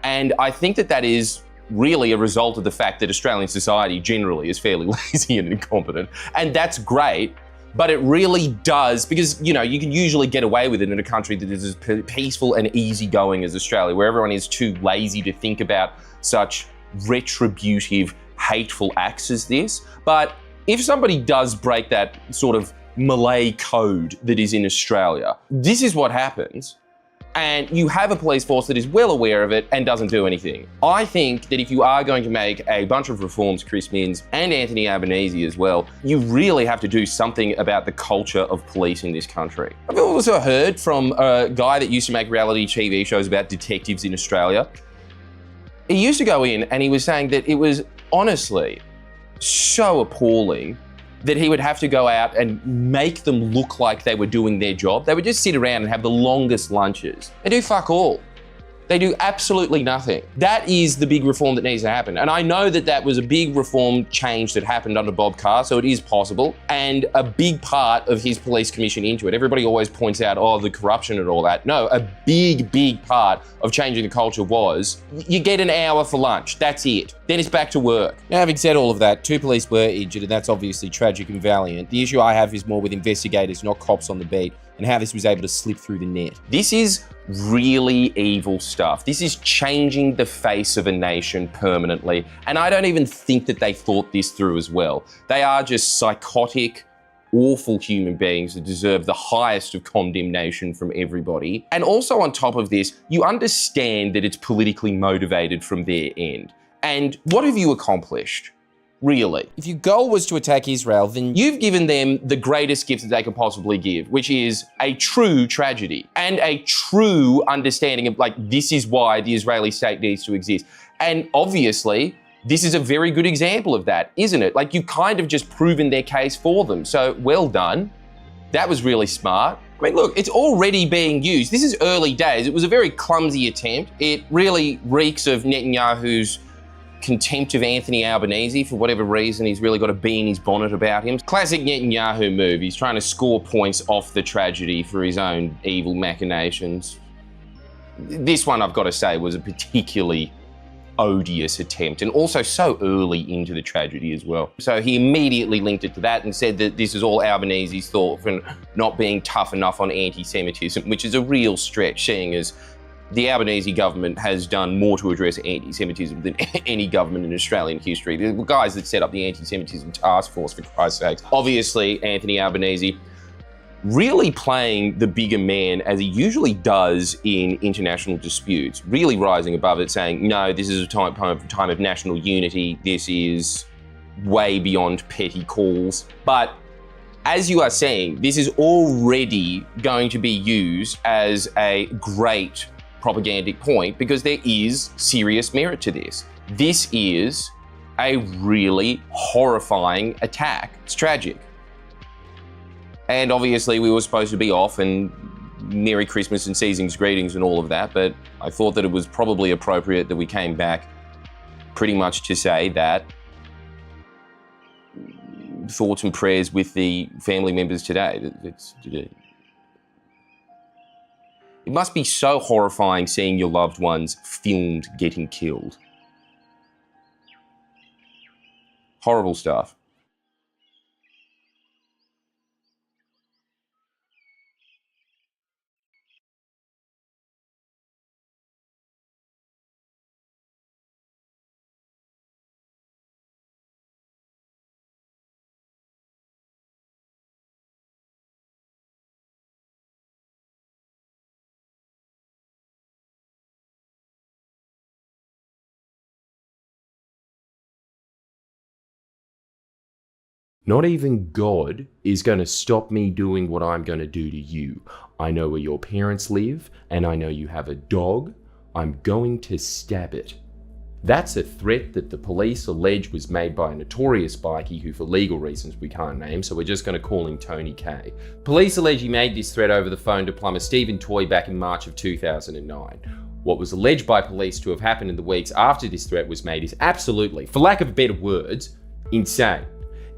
C: and I think that that is really a result of the fact that Australian society generally is fairly lazy and incompetent, and that's great, but it really does, because, you know, you can usually get away with it in a country that is as peaceful and easygoing as Australia, where everyone is too lazy to think about such retributive, hateful acts as this. But if somebody does break that sort of Malay code that is in Australia, this is what happens. And you have a police force that is well aware of it and doesn't do anything. I think that if you are going to make a bunch of reforms, Chris Minns and Anthony Albanese as well, you really have to do something about the culture of police in this country. I've also heard from a guy that used to make reality TV shows about detectives in Australia. He used to go in and he was saying that it was honestly so appalling that he would have to go out and make them look like they were doing their job. They would just sit around and have the longest lunches. They do fuck all. They do absolutely nothing. That is the big reform that needs to happen. And I know that that was a big reform change that happened under Bob Carr, so it is possible, and a big part of his police commission into it. Everybody always points out, oh, the corruption and all that. No, a big part of changing the culture was, you get an hour for lunch, that's it. Then it's back to work. Now, having said all of that, 2 police were injured, and that's obviously tragic and valiant. The issue I have is more with investigators, not cops on the beat, and how this was able to slip through the net. This is really evil stuff. This is changing the face of a nation permanently. And I don't even think that they thought this through as well. They are just psychotic, awful human beings that deserve the highest of condemnation from everybody. And also on top of this, you understand that it's politically motivated from their end. And what have you accomplished? Really. If your goal was to attack Israel, then you've given them the greatest gift that they could possibly give, which is a true tragedy and a true understanding of, like, this is why the Israeli state needs to exist. And obviously, this is a very good example of that, isn't it? Like, you've kind of just proven their case for them. So well done. That was really smart. I mean, look, it's already being used. This is early days. It was a very clumsy attempt. It really reeks of Netanyahu's contempt of Anthony Albanese. For whatever reason, he's really got a bee in his bonnet about him. Classic Netanyahu move. He's trying to score points off the tragedy for his own evil machinations. This one, I've got to say, was a particularly odious attempt, and also so early into the tragedy as well. So he immediately linked it to that and said that this is all Albanese's thought for not being tough enough on anti-Semitism, which is a real stretch, seeing as the Albanese government has done more to address anti-Semitism than any government in Australian history. The guys that set up the anti-Semitism task force, for Christ's sakes. Obviously, Anthony Albanese really playing the bigger man, as he usually does in international disputes, really rising above it, saying, no, this is a time of national unity. This is way beyond petty calls. But as you are saying, this is already going to be used as a great propagandic point, because there is serious merit to this. This is a really horrifying attack. It's tragic. And obviously we were supposed to be off and Merry Christmas and season's greetings and all of that, but I thought that it was probably appropriate that we came back pretty much to say that thoughts and prayers with the family members today. It must be so horrifying seeing your loved ones filmed getting killed. Horrible stuff. Not even God is going to stop me doing what I'm going to do to you. I know where your parents live, and I know you have a dog. I'm going to stab it. That's a threat that the police allege was made by a notorious bikie who, for legal reasons we can't name, so we're just going to call him Tony K. Police allege he made this threat over the phone to plumber Stephen Toy back in March of 2009. What was alleged by police to have happened in the weeks after this threat was made is absolutely, for lack of better words, insane.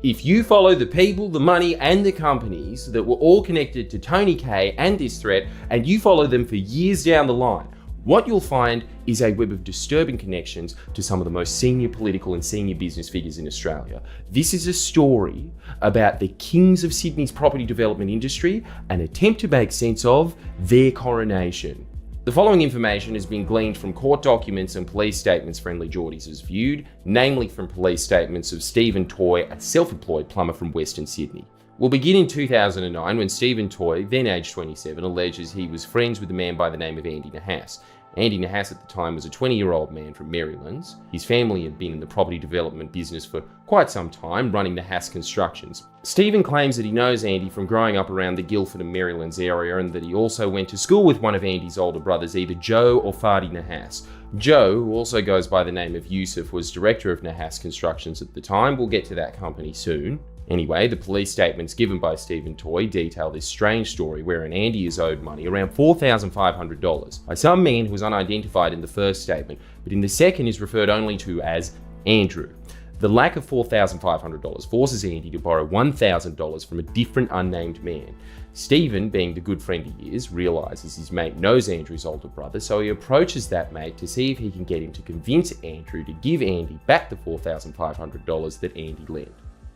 C: If you follow the people, the money, and the companies that were all connected to Tony K and this threat, and you follow them for years down the line, what you'll find is a web of disturbing connections to some of the most senior political and senior business figures in Australia. This is a story about the kings of Sydney's property development industry, an attempt to make sense of their coronation. The following information has been gleaned from court documents and police statements Friendly Geordies has viewed, namely from police statements of Stephen Toy, a self-employed plumber from Western Sydney. We'll begin in 2009 when Stephen Toy, then aged 27, alleges he was friends with a man by the name of Andy Nahas. Andy Nahas at the time was a 20-year-old man from Marylands. His family had been in the property development business for quite some time, running Nahas Constructions. Stephen claims that he knows Andy from growing up around the Guildford and Marylands area, and that he also went to school with one of Andy's older brothers, either Joe or Fadi Nahas. Joe, who also goes by the name of Yusuf, was director of Nahas Constructions at the time. We'll get to that company soon. Anyway, the police statements given by Stephen Toy detail this strange story wherein Andy is owed money, around $4,500, by some man who was unidentified in the first statement, but in the second is referred only to as Andrew. The lack of $4,500 forces Andy to borrow $1,000 from a different unnamed man. Stephen, being the good friend he is, realises his mate knows Andrew's older brother, so he approaches that mate to see if he can get him to convince Andrew to give Andy back the $4,500 that Andy lent.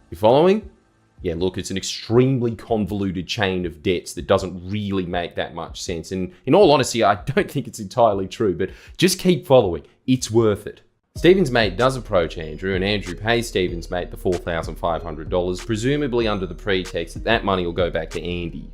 C: You following? Yeah, look, it's an extremely convoluted chain of debts that doesn't really make that much sense. And in all honesty, I don't think it's entirely true, but just keep following. It's worth it. Stephen's mate does approach Andrew, and Andrew pays Stephen's mate the $4,500, presumably under the pretext that that money will go back to Andy.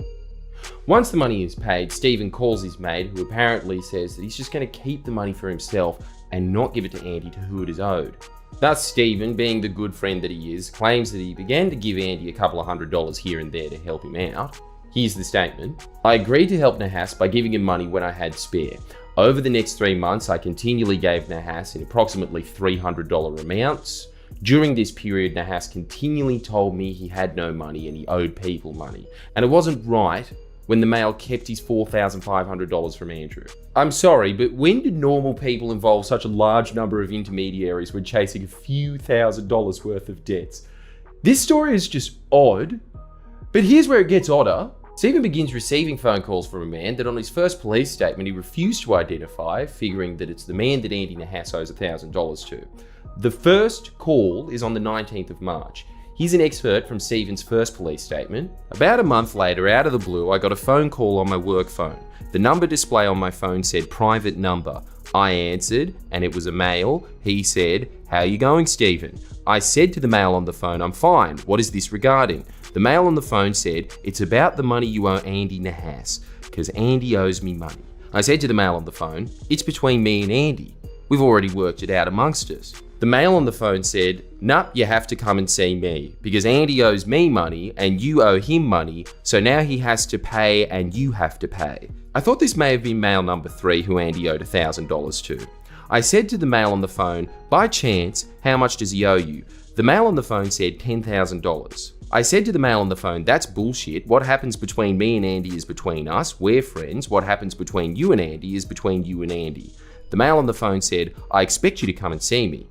C: Once the money is paid, Stephen calls his mate, who apparently says that he's just going to keep the money for himself and not give it to Andy to who it is owed. Thus, Stephen, being the good friend that he is, claims that he began to give Andy a couple of $100s here and there to help him out. Here's the statement. I agreed to help Nahas by giving him money when I had spare. Over the next 3 months, I continually gave Nahas in approximately $300 amounts. During this period, Nahas continually told me he had no money and he owed people money. And it wasn't right when the male kept his $4,500 from Andrew. I'm sorry, but when did normal people involve such a large number of intermediaries when chasing a few $1,000s worth of debts? This story is just odd, but here's where it gets odder. Stephen begins receiving phone calls from a man that on his first police statement he refused to identify, figuring that it's the man that Andy Nahas owes $1,000 to. The first call is on the 19th of March. Here's an excerpt from Stephen's first police statement. About a month later, out of the blue, I got a phone call on my work phone. The number display on my phone said private number. I answered, and it was a male. He said, "How you going, Stephen?" I said to the male on the phone, "I'm fine. What is this regarding?" The male on the phone said, "It's about the money you owe Andy Nahas, because Andy owes me money." I said to the male on the phone, "It's between me and Andy. We've already worked it out amongst us." The male on the phone said, "Nuh, you have to come and see me, because Andy owes me money and you owe him money, so now he has to pay and you have to pay." I thought this may have been male number 3 who Andy owed $1,000 to. I said to the male on the phone, "By chance, how much does he owe you?" The male on the phone said $10,000. I said to the male on the phone, "That's bullshit. What happens between me and Andy is between us. We're friends. What happens between you and Andy is between you and Andy." The male on the phone said, "I expect you to come and see me."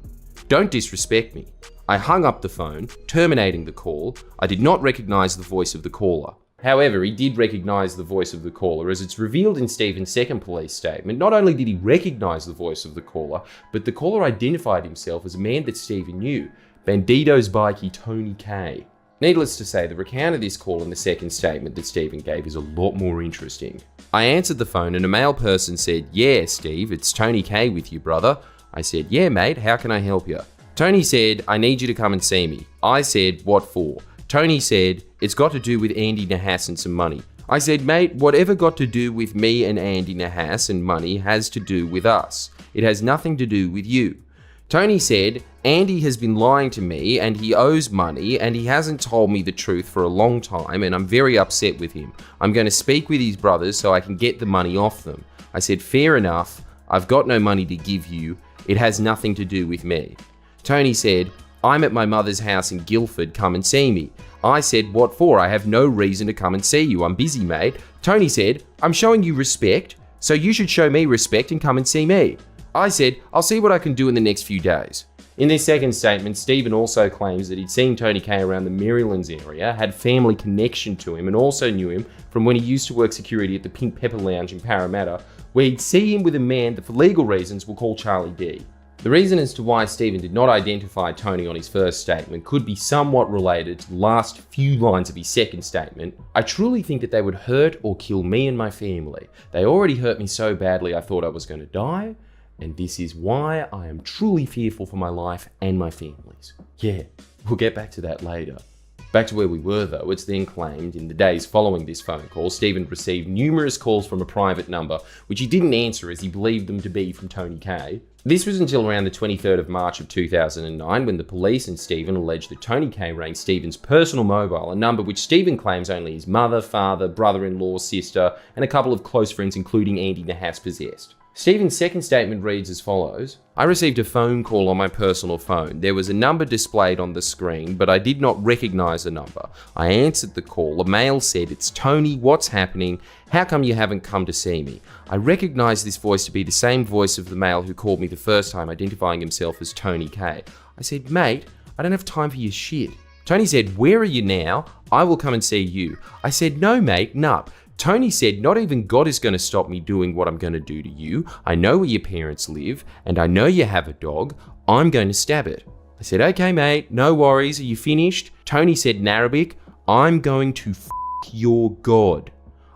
C: Don't disrespect me. I hung up the phone, terminating the call. I did not recognize the voice of the caller. However, he did recognize the voice of the caller, as it's revealed in Stephen's second police statement. Not only did he recognize the voice of the caller, but the caller identified himself as a man that Stephen knew, Bandito's bikie Tony K. Needless to say, the recount of this call in the second statement that Stephen gave is a lot more interesting. I answered the phone and a male person said, "Yeah, Steve, it's Tony K with you, brother." I said, "Yeah, mate, how can I help you?" Tony said, "I need you to come and see me." I said, "What for?" Tony said, "It's got to do with Andy Nahas and some money." I said, "Mate, whatever got to do with me and Andy Nahas and money has to do with us. It has nothing to do with you." Tony said, "Andy has been lying to me and he owes money and he hasn't told me the truth for a long time and I'm very upset with him. I'm going to speak with his brothers so I can get the money off them." I said, "Fair enough. I've got no money to give you. It has nothing to do with me." Tony said, "I'm at my mother's house in Guildford, come and see me." I said, "What for? I have no reason to come and see you. I'm busy, mate." Tony said, "I'm showing you respect, so you should show me respect and come and see me." I said, "I'll see what I can do in the next few days." In this second statement, Stephen also claims that he'd seen Tony K around the Marylands area, had family connection to him, and also knew him from when he used to work security at the Pink Pepper Lounge in Parramatta, where he'd see him with a man that for legal reasons we'll call Charlie D. The reason as to why Stephen did not identify Tony on his first statement could be somewhat related to the last few lines of his second statement. "I truly think that they would hurt or kill me and my family. They already hurt me so badly I thought I was going to die, and this is why I am truly fearful for my life and my family's." Yeah, we'll get back to that later. Back to where we were though, it's then claimed in the days following this phone call, Stephen received numerous calls from a private number, which he didn't answer as he believed them to be from Tony K. This was until around the 23rd of March of 2009 when the police and Stephen alleged that Tony K rang Stephen's personal mobile, a number which Stephen claims only his mother, father, brother-in-law, sister, and a couple of close friends including Andy Nahas possessed. Stephen's second statement reads as follows: "I received a phone call on my personal phone. There was a number displayed on the screen, but I did not recognize the number. I answered the call. A male said, 'It's Tony, what's happening? How come you haven't come to see me?' I recognized this voice to be the same voice of the male who called me the first time, identifying himself as Tony K. I said, 'Mate, I don't have time for your shit.' Tony said, 'Where are you now? I will come and see you.' I said, 'No, mate, nup.' Tony said, 'Not even God is going to stop me doing what I'm going to do to you. I know where your parents live, and I know you have a dog. I'm going to stab it.' I said, 'Okay, mate, no worries. Are you finished?' Tony said in Arabic, 'I'm going to f*** your God.'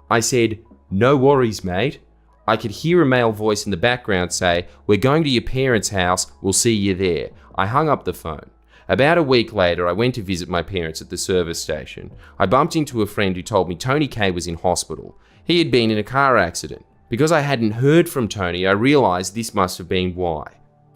C: I said, 'No worries, mate.' I could hear a male voice in the background say, 'We're going to your parents' house. We'll see you there.' I hung up the phone. About a week later, I went to visit my parents at the service station. I bumped into a friend who told me Tony K was in hospital. He had been in a car accident. Because I hadn't heard from Tony, I realised this must have been why.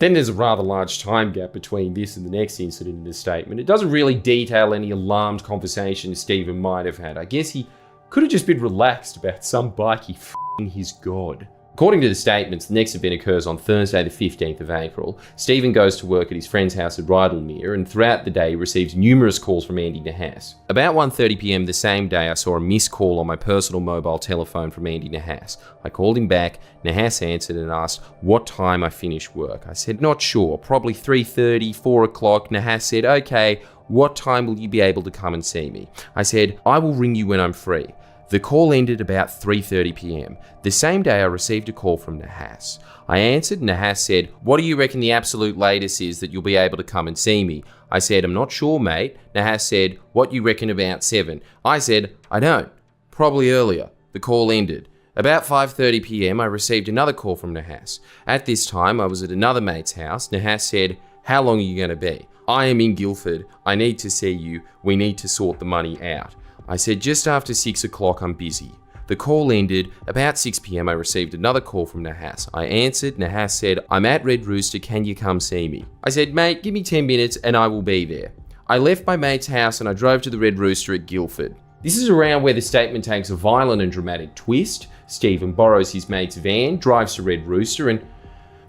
C: Then there's a rather large time gap between this and the next incident in the statement. It doesn't really detail any alarmed conversations Stephen might have had. I guess he could have just been relaxed about some bikie f***ing his God. According to the statements, the next event occurs on Thursday the 15th of April. Stephen goes to work at his friend's house at Rydalmere, and throughout the day he receives numerous calls from Andy Nahas. About 1:30 PM the same day, I saw a missed call on my personal mobile telephone from Andy Nahas. I called him back. Nahas answered and asked what time I finished work. I said, "Not sure, probably 3:30, 4 o'clock. Nahas said, "Okay, what time will you be able to come and see me?" I said, "I will ring you when I'm free." The call ended about 3:30 PM. The same day I received a call from Nahas. I answered. Nahas said, "What do you reckon the absolute latest is that you'll be able to come and see me?" I said, "I'm not sure, mate." Nahas said, "What you reckon about 7? I said, "I don't. Probably earlier." The call ended. About 5:30 PM I received another call from Nahas. At this time I was at another mate's house. Nahas said, "How long are you going to be?" "I am in Guildford. I need to see you. We need to sort the money out." I said, "Just after 6 o'clock, I'm busy." The call ended. About 6 PM I received another call from Nahas. I answered. Nahas said, "I'm at Red Rooster, can you come see me?" I said, "Mate, give me 10 minutes and I will be there." I left my mate's house and I drove to the Red Rooster at Guildford. This is around where the statement takes a violent and dramatic twist. Stephen borrows his mate's van, drives to Red Rooster, and,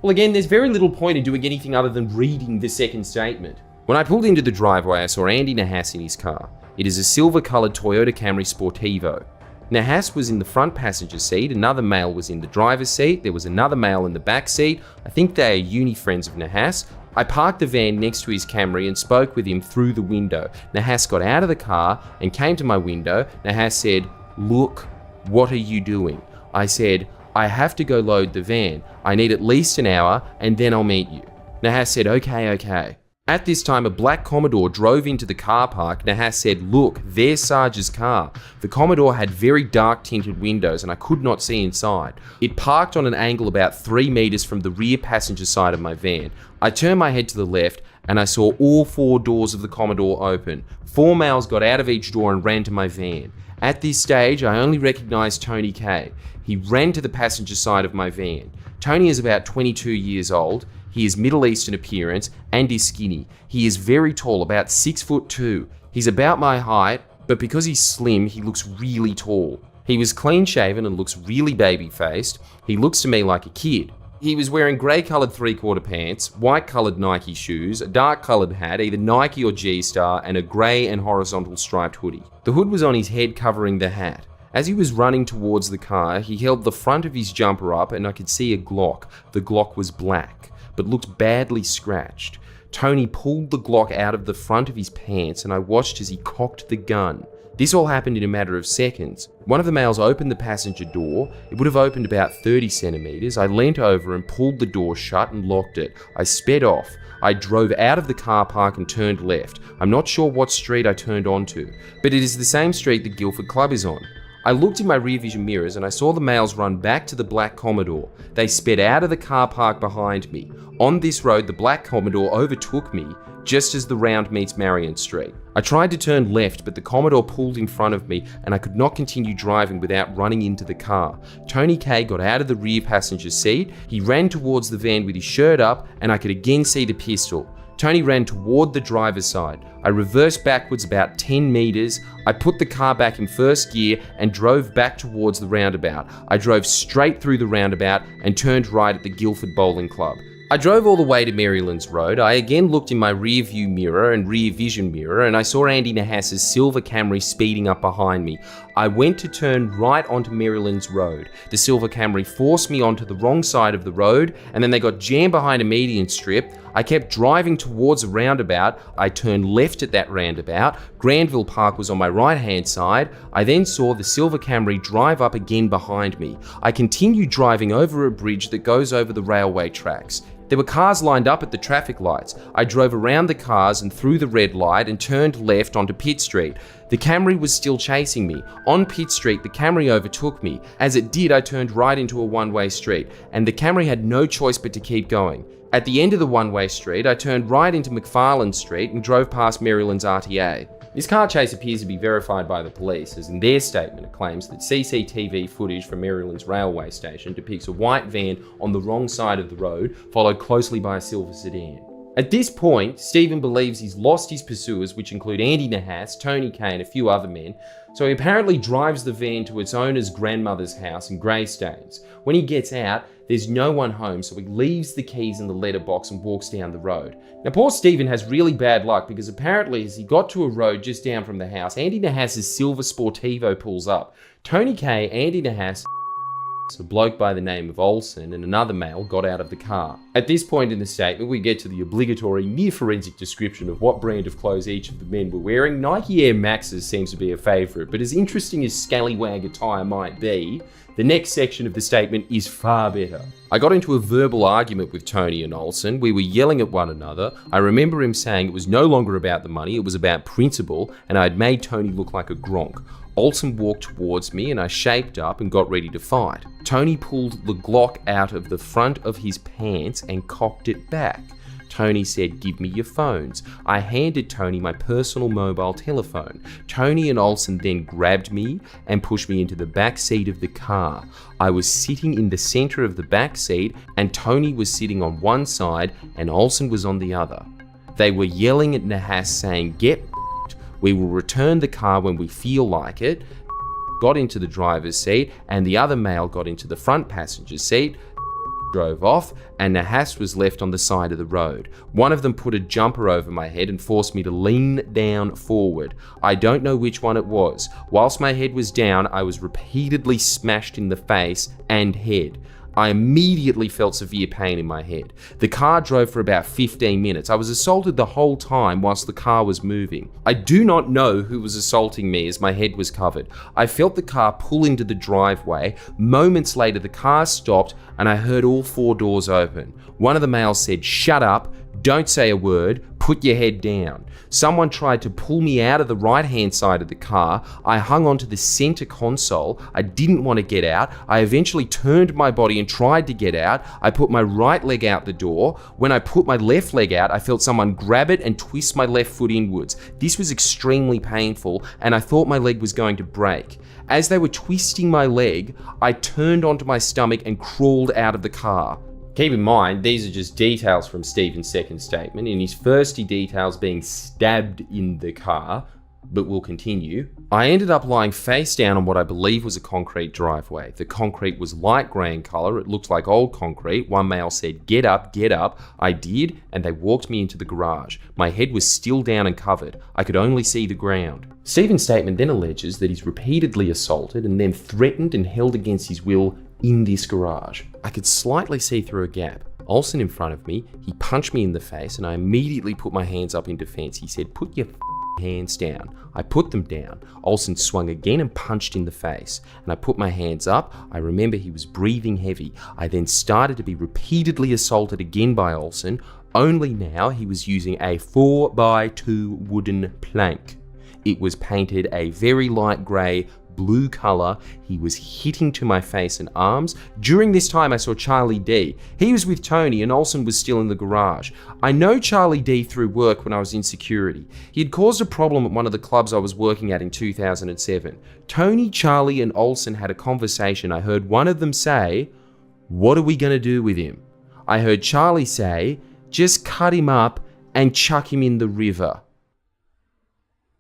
C: well, again, there's very little point in doing anything other than reading the second statement. When I pulled into the driveway, I saw Andy Nahas in his car. It is a silver-coloured Toyota Camry Sportivo. Nahas was in the front passenger seat, another male was in the driver's seat, there was another male in the back seat. I think they are uni friends of Nahas. I parked the van next to his Camry and spoke with him through the window. Nahas got out of the car and came to my window. Nahas said, "Look, what are you doing?" I said, "I have to go load the van. I need at least an hour and then I'll meet you." Nahas said, okay. At this time, a black Commodore drove into the car park. Nahas said, "Look, there's Sarge's car." The Commodore had very dark tinted windows and I could not see inside. It parked on an angle about 3 meters from the rear passenger side of my van. I turned my head to the left and I saw all 4 doors of the Commodore open. 4 males got out of each door and ran to my van. At this stage, I only recognized Tony Kay. He ran to the passenger side of my van. Tony is about 22 years old. He is Middle Eastern appearance and is skinny. He is very tall, about 6'2". He's about my height, but because he's slim, he looks really tall. He was clean shaven and looks really baby faced. He looks to me like a kid. He was wearing grey coloured 3/4 pants, white coloured Nike shoes, a dark coloured hat, either Nike or G-Star, and a grey and horizontal striped hoodie. The hood was on his head covering the hat. As he was running towards the car, he held the front of his jumper up and I could see a Glock. The Glock was black, but looked badly scratched. Tony pulled the Glock out of the front of his pants and I watched as he cocked the gun. This all happened in a matter of seconds. One of the males opened the passenger door. It would have opened about 30 centimeters. I leant over and pulled the door shut and locked it. I sped off. I drove out of the car park and turned left. I'm not sure what street I turned onto, but it is the same street the Guildford Club is on. I looked in my rear vision mirrors and I saw the males run back to the black Commodore. They sped out of the car park behind me. On this road, the black Commodore overtook me just as the round meets Marion Street. I tried to turn left, but the Commodore pulled in front of me and I could not continue driving without running into the car. Tony Kay got out of the rear passenger seat. He ran towards the van with his shirt up and I could again see the pistol. Tony ran toward the driver's side. I reversed backwards about 10 meters. I put the car back in first gear and drove back towards the roundabout. I drove straight through the roundabout and turned right at the Guildford Bowling Club. I drove all the way to Marylands Road. I again looked in my rear view mirror and rear vision mirror and I saw Andy Nahas's silver Camry speeding up behind me. I went to turn right onto Marylands Road. The silver Camry forced me onto the wrong side of the road and then they got jammed behind a median strip. I kept driving towards a roundabout. I turned left at that roundabout. Granville Park was on my right hand side. I then saw the silver Camry drive up again behind me. I continued driving over a bridge that goes over the railway tracks. There were cars lined up at the traffic lights. I drove around the cars and through the red light and turned left onto Pitt Street. The Camry was still chasing me. On Pitt Street, the Camry overtook me. As it did, I turned right into a one-way street, and the Camry had no choice but to keep going. At the end of the one-way street, I turned right into McFarland Street and drove past Maryland's RTA. This car chase appears to be verified by the police, as in their statement it claims that CCTV footage from Maryland's railway station depicts a white van on the wrong side of the road, followed closely by a silver sedan. At this point, Stephen believes he's lost his pursuers, which include Andy Nahas, Tony Kay, and a few other men, so he apparently drives the van to its owner's grandmother's house in Greystanes. When he gets out, there's no one home, so he leaves the keys in the letterbox and walks down the road. Now, poor Stephen has really bad luck because apparently as he got to a road just down from the house, Andy Nahas's silver Sportivo pulls up. Tony Kay, Andy Nahas, a bloke by the name of Olsen, and another male got out of the car. At this point in the statement, we get to the obligatory near-forensic description of what brand of clothes each of the men were wearing. Nike Air Maxes seems to be a favourite, but as interesting as scallywag attire might be, the next section of the statement is far better. I got into a verbal argument with Tony and Olsen. We were yelling at one another. I remember him saying it was no longer about the money, it was about principle, and I had made Tony look like a gronk. Olsen walked towards me and I shaped up and got ready to fight. Tony pulled the Glock out of the front of his pants and cocked it back. Tony said, "Give me your phones." I handed Tony my personal mobile telephone. Tony and Olsen then grabbed me and pushed me into the back seat of the car. I was sitting in the center of the back seat and Tony was sitting on one side and Olsen was on the other. They were yelling at Nahas saying, "Get f***ed. We will return the car when we feel like it." Got into the driver's seat and the other male got into the front passenger seat, drove off, and Nahas was left on the side of the road. One of them put a jumper over my head and forced me to lean down forward. I don't know which one it was. Whilst my head was down, I was repeatedly smashed in the face and head. I immediately felt severe pain in my head. The car drove for about 15 minutes. I was assaulted the whole time whilst the car was moving. I do not know who was assaulting me as my head was covered. I felt the car pull into the driveway. Moments later, the car stopped and I heard all 4 doors open. One of the males said, "Shut up, don't say a word, put your head down." Someone tried to pull me out of the right-hand side of the car. I hung onto the center console. I didn't want to get out. I eventually turned my body and tried to get out. I put my right leg out the door. When I put my left leg out, I felt someone grab it and twist my left foot inwards. This was extremely painful, and I thought my leg was going to break. As they were twisting my leg, I turned onto my stomach and crawled out of the car. Keep in mind, these are just details from Stephen's second statement. In his first, he details being stabbed in the car, but we'll continue. I ended up lying face down on what I believe was a concrete driveway. The concrete was light grey in colour. It looked like old concrete. One male said, "Get up, get up." I did, and they walked me into the garage. My head was still down and covered. I could only see the ground. Stephen's statement then alleges that he's repeatedly assaulted and then threatened and held against his will in this garage. I could slightly see through a gap. Olsen in front of me, he punched me in the face and I immediately put my hands up in defense. He said, "Put your hands down." I put them down. Olsen swung again and punched in the face. And I put my hands up. I remember he was breathing heavy. I then started to be repeatedly assaulted again by Olsen, only now he was using a 4x2 wooden plank. It was painted a very light grey blue colour. He was hitting to my face and arms. During this time I saw Charlie D. He was with Tony and Olsen was still in the garage. I know Charlie D through work when I was in security. He had caused a problem at one of the clubs I was working at in 2007. Tony, Charlie and Olsen had a conversation. I heard one of them say, "What are we going to do with him?" I heard Charlie say, "Just cut him up and chuck him in the river."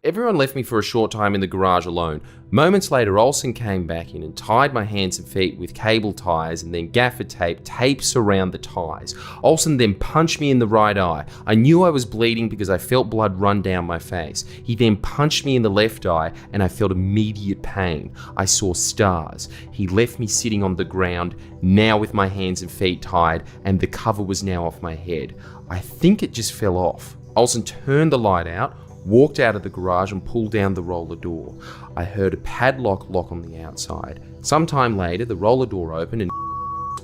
C: Everyone left me for a short time in the garage alone. Moments later, Olsen came back in and tied my hands and feet with cable ties and then gaffer tapes around the ties. Olsen then punched me in the right eye. I knew I was bleeding because I felt blood run down my face. He then punched me in the left eye and I felt immediate pain. I saw stars. He left me sitting on the ground, now with my hands and feet tied, and the cover was now off my head. I think it just fell off. Olsen turned the light out, walked out of the garage and pulled down the roller door. I heard a padlock lock on the outside. Sometime later, the roller door opened and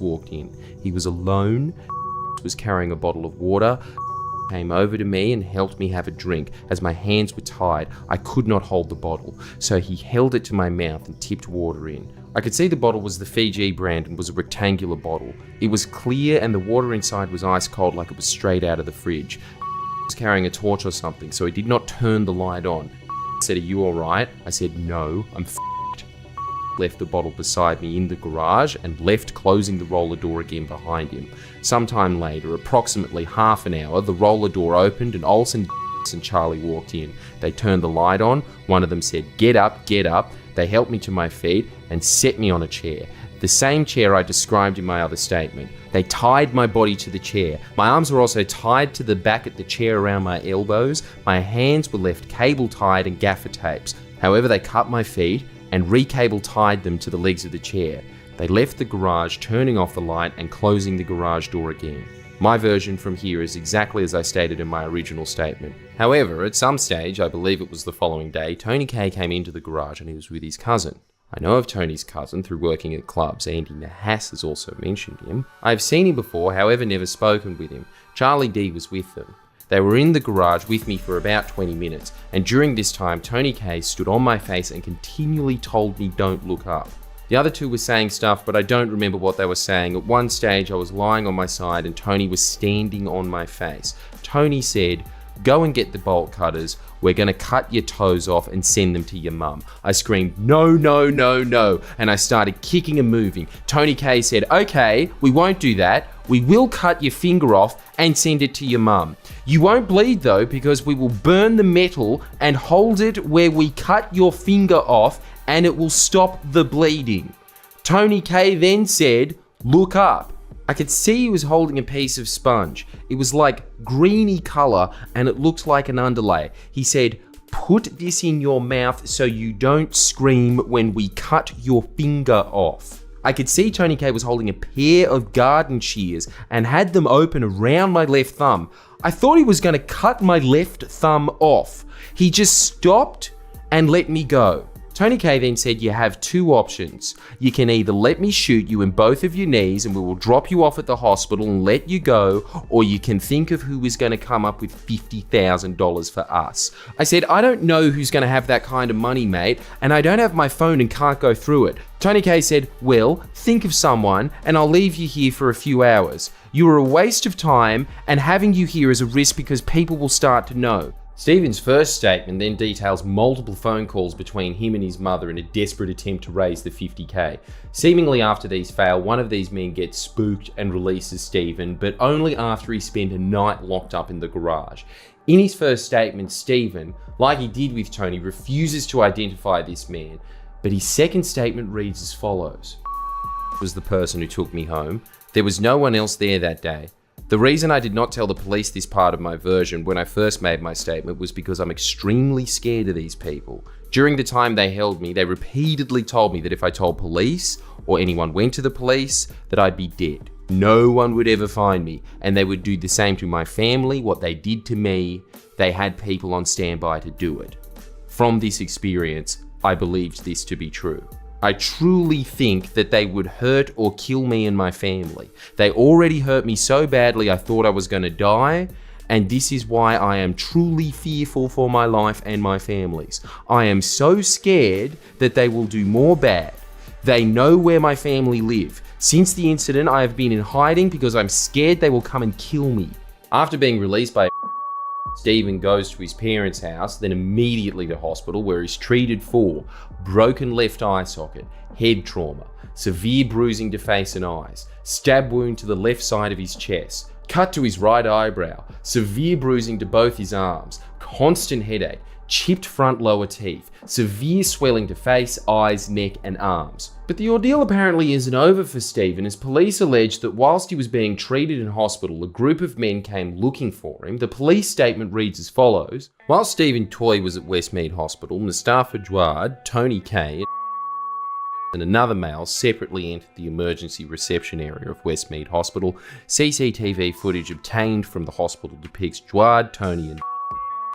C: walked in. He was alone, was carrying a bottle of water, came over to me and helped me have a drink. As my hands were tied, I could not hold the bottle, so he held it to my mouth and tipped water in. I could see the bottle was the Fiji brand and was a rectangular bottle. It was clear and the water inside was ice cold like it was straight out of the fridge. Was carrying a torch or something, so he did not turn the light on. He said, "Are you alright?" I said, "No, I'm f***ed." Left the bottle beside me in the garage and left, closing the roller door again behind him. Sometime later, approximately half an hour, the roller door opened and Olsen and Charlie walked in. They turned the light on. One of them said, "Get up, get up." They helped me to my feet and set me on a chair. The same chair I described in my other statement. They tied my body to the chair. My arms were also tied to the back of the chair around my elbows. My hands were left cable tied and gaffer tapes. However, they cut my feet and re-cable tied them to the legs of the chair. They left the garage, turning off the light and closing the garage door again. My version from here is exactly as I stated in my original statement. However, at some stage, I believe it was the following day, Tony K came into the garage and he was with his cousin. I know of Tony's cousin through working at clubs. Andy Nahas has also mentioned him. I have seen him before, however never spoken with him. Charlie D was with them. They were in the garage with me for about 20 minutes, and during this time Tony K stood on my face and continually told me don't look up. The other two were saying stuff, but I don't remember what they were saying. At one stage I was lying on my side and Tony was standing on my face. Tony said, "Go and get the bolt cutters. We're going to cut your toes off and send them to your mum." I screamed, "No, no, no, no," and I started kicking and moving. Tony K said, "Okay, we won't do that. We will cut your finger off and send it to your mum. You won't bleed though, because we will burn the metal and hold it where we cut your finger off and it will stop the bleeding." Tony K then said, "Look up." I could see he was holding a piece of sponge. It was like greeny colour and it looked like an underlay. He said, "Put this in your mouth so you don't scream when we cut your finger off." I could see Tony K was holding a pair of garden shears and had them open around my left thumb. I thought he was going to cut my left thumb off. He just stopped and let me go. Tony K then said, you have two options. You can either let me shoot you in both of your knees and we will drop you off at the hospital and let you go, or you can think of who is going to come up with $50,000 for us. I said, I don't know who's going to have that kind of money, mate, and I don't have my phone and can't go through it. Tony K said, well, think of someone and I'll leave you here for a few hours. You are a waste of time and having you here is a risk because people will start to know. Stephen's first statement then details multiple phone calls between him and his mother in a desperate attempt to raise the $50K. Seemingly after these fail, one of these men gets spooked and releases Stephen, but only after he spent a night locked up in the garage. In his first statement, Stephen, like he did with Tony, refuses to identify this man, but his second statement reads as follows. Was the person who took me home. There was no one else there that day. The reason I did not tell the police this part of my version when I first made my statement was because I'm extremely scared of these people. During the time they held me, they repeatedly told me that if I told police or anyone went to the police, that I'd be dead. No one would ever find me, and they would do the same to my family. What they did to me, they had people on standby to do it. From this experience, I believed this to be true. I truly think that they would hurt or kill me and my family. They already hurt me so badly I thought I was going to die, and this is why I am truly fearful for my life and my family's. I am so scared that they will do more bad. They know where my family live. Since the incident, I have been in hiding because I'm scared they will come and kill me. After being released by Stephen goes to his parents' house, then immediately to hospital where he's treated for broken left eye socket, head trauma, severe bruising to face and eyes, stab wound to the left side of his chest, cut to his right eyebrow, severe bruising to both his arms, constant headache, chipped front lower teeth, severe swelling to face, eyes, neck and arms. But the ordeal apparently isn't over for Stephen, as police allege that whilst he was being treated in hospital, a group of men came looking for him. The police statement reads as follows. While Stephen Toy was at Westmead Hospital, Mustafa Jawad, Tony K and another male separately entered the emergency reception area of Westmead Hospital. CCTV footage obtained from the hospital depicts Jawad, Tony and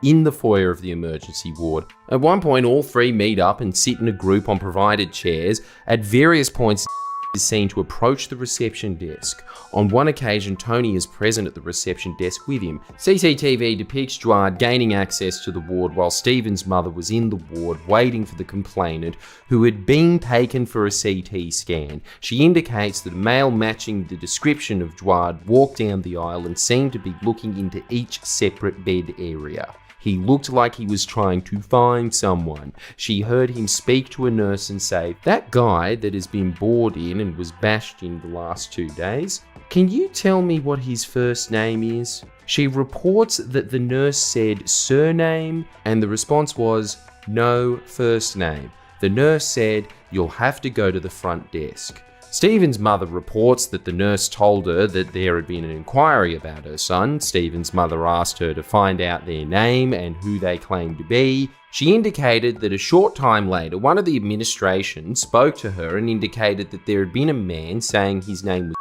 C: in the foyer of the emergency ward. At one point, all three meet up and sit in a group on provided chairs. At various points, is seen to approach the reception desk. On one occasion, Tony is present at the reception desk with him. CCTV depicts Jawad gaining access to the ward while Stephen's mother was in the ward waiting for the complainant, who had been taken for a CT scan. She indicates that a male matching the description of Jawad walked down the aisle and seemed to be looking into each separate bed area. He looked like he was trying to find someone. She heard him speak to a nurse and say, "That guy that has been bored in and was bashed in the last 2 days, can you tell me what his first name is?" She reports that the nurse said surname and the response was no first name. The nurse said, "You'll have to go to the front desk." Stephen's mother reports that the nurse told her that there had been an inquiry about her son. Stephen's mother asked her to find out their name and who they claimed to be. She indicated that a short time later, one of the administration spoke to her and indicated that there had been a man saying his name was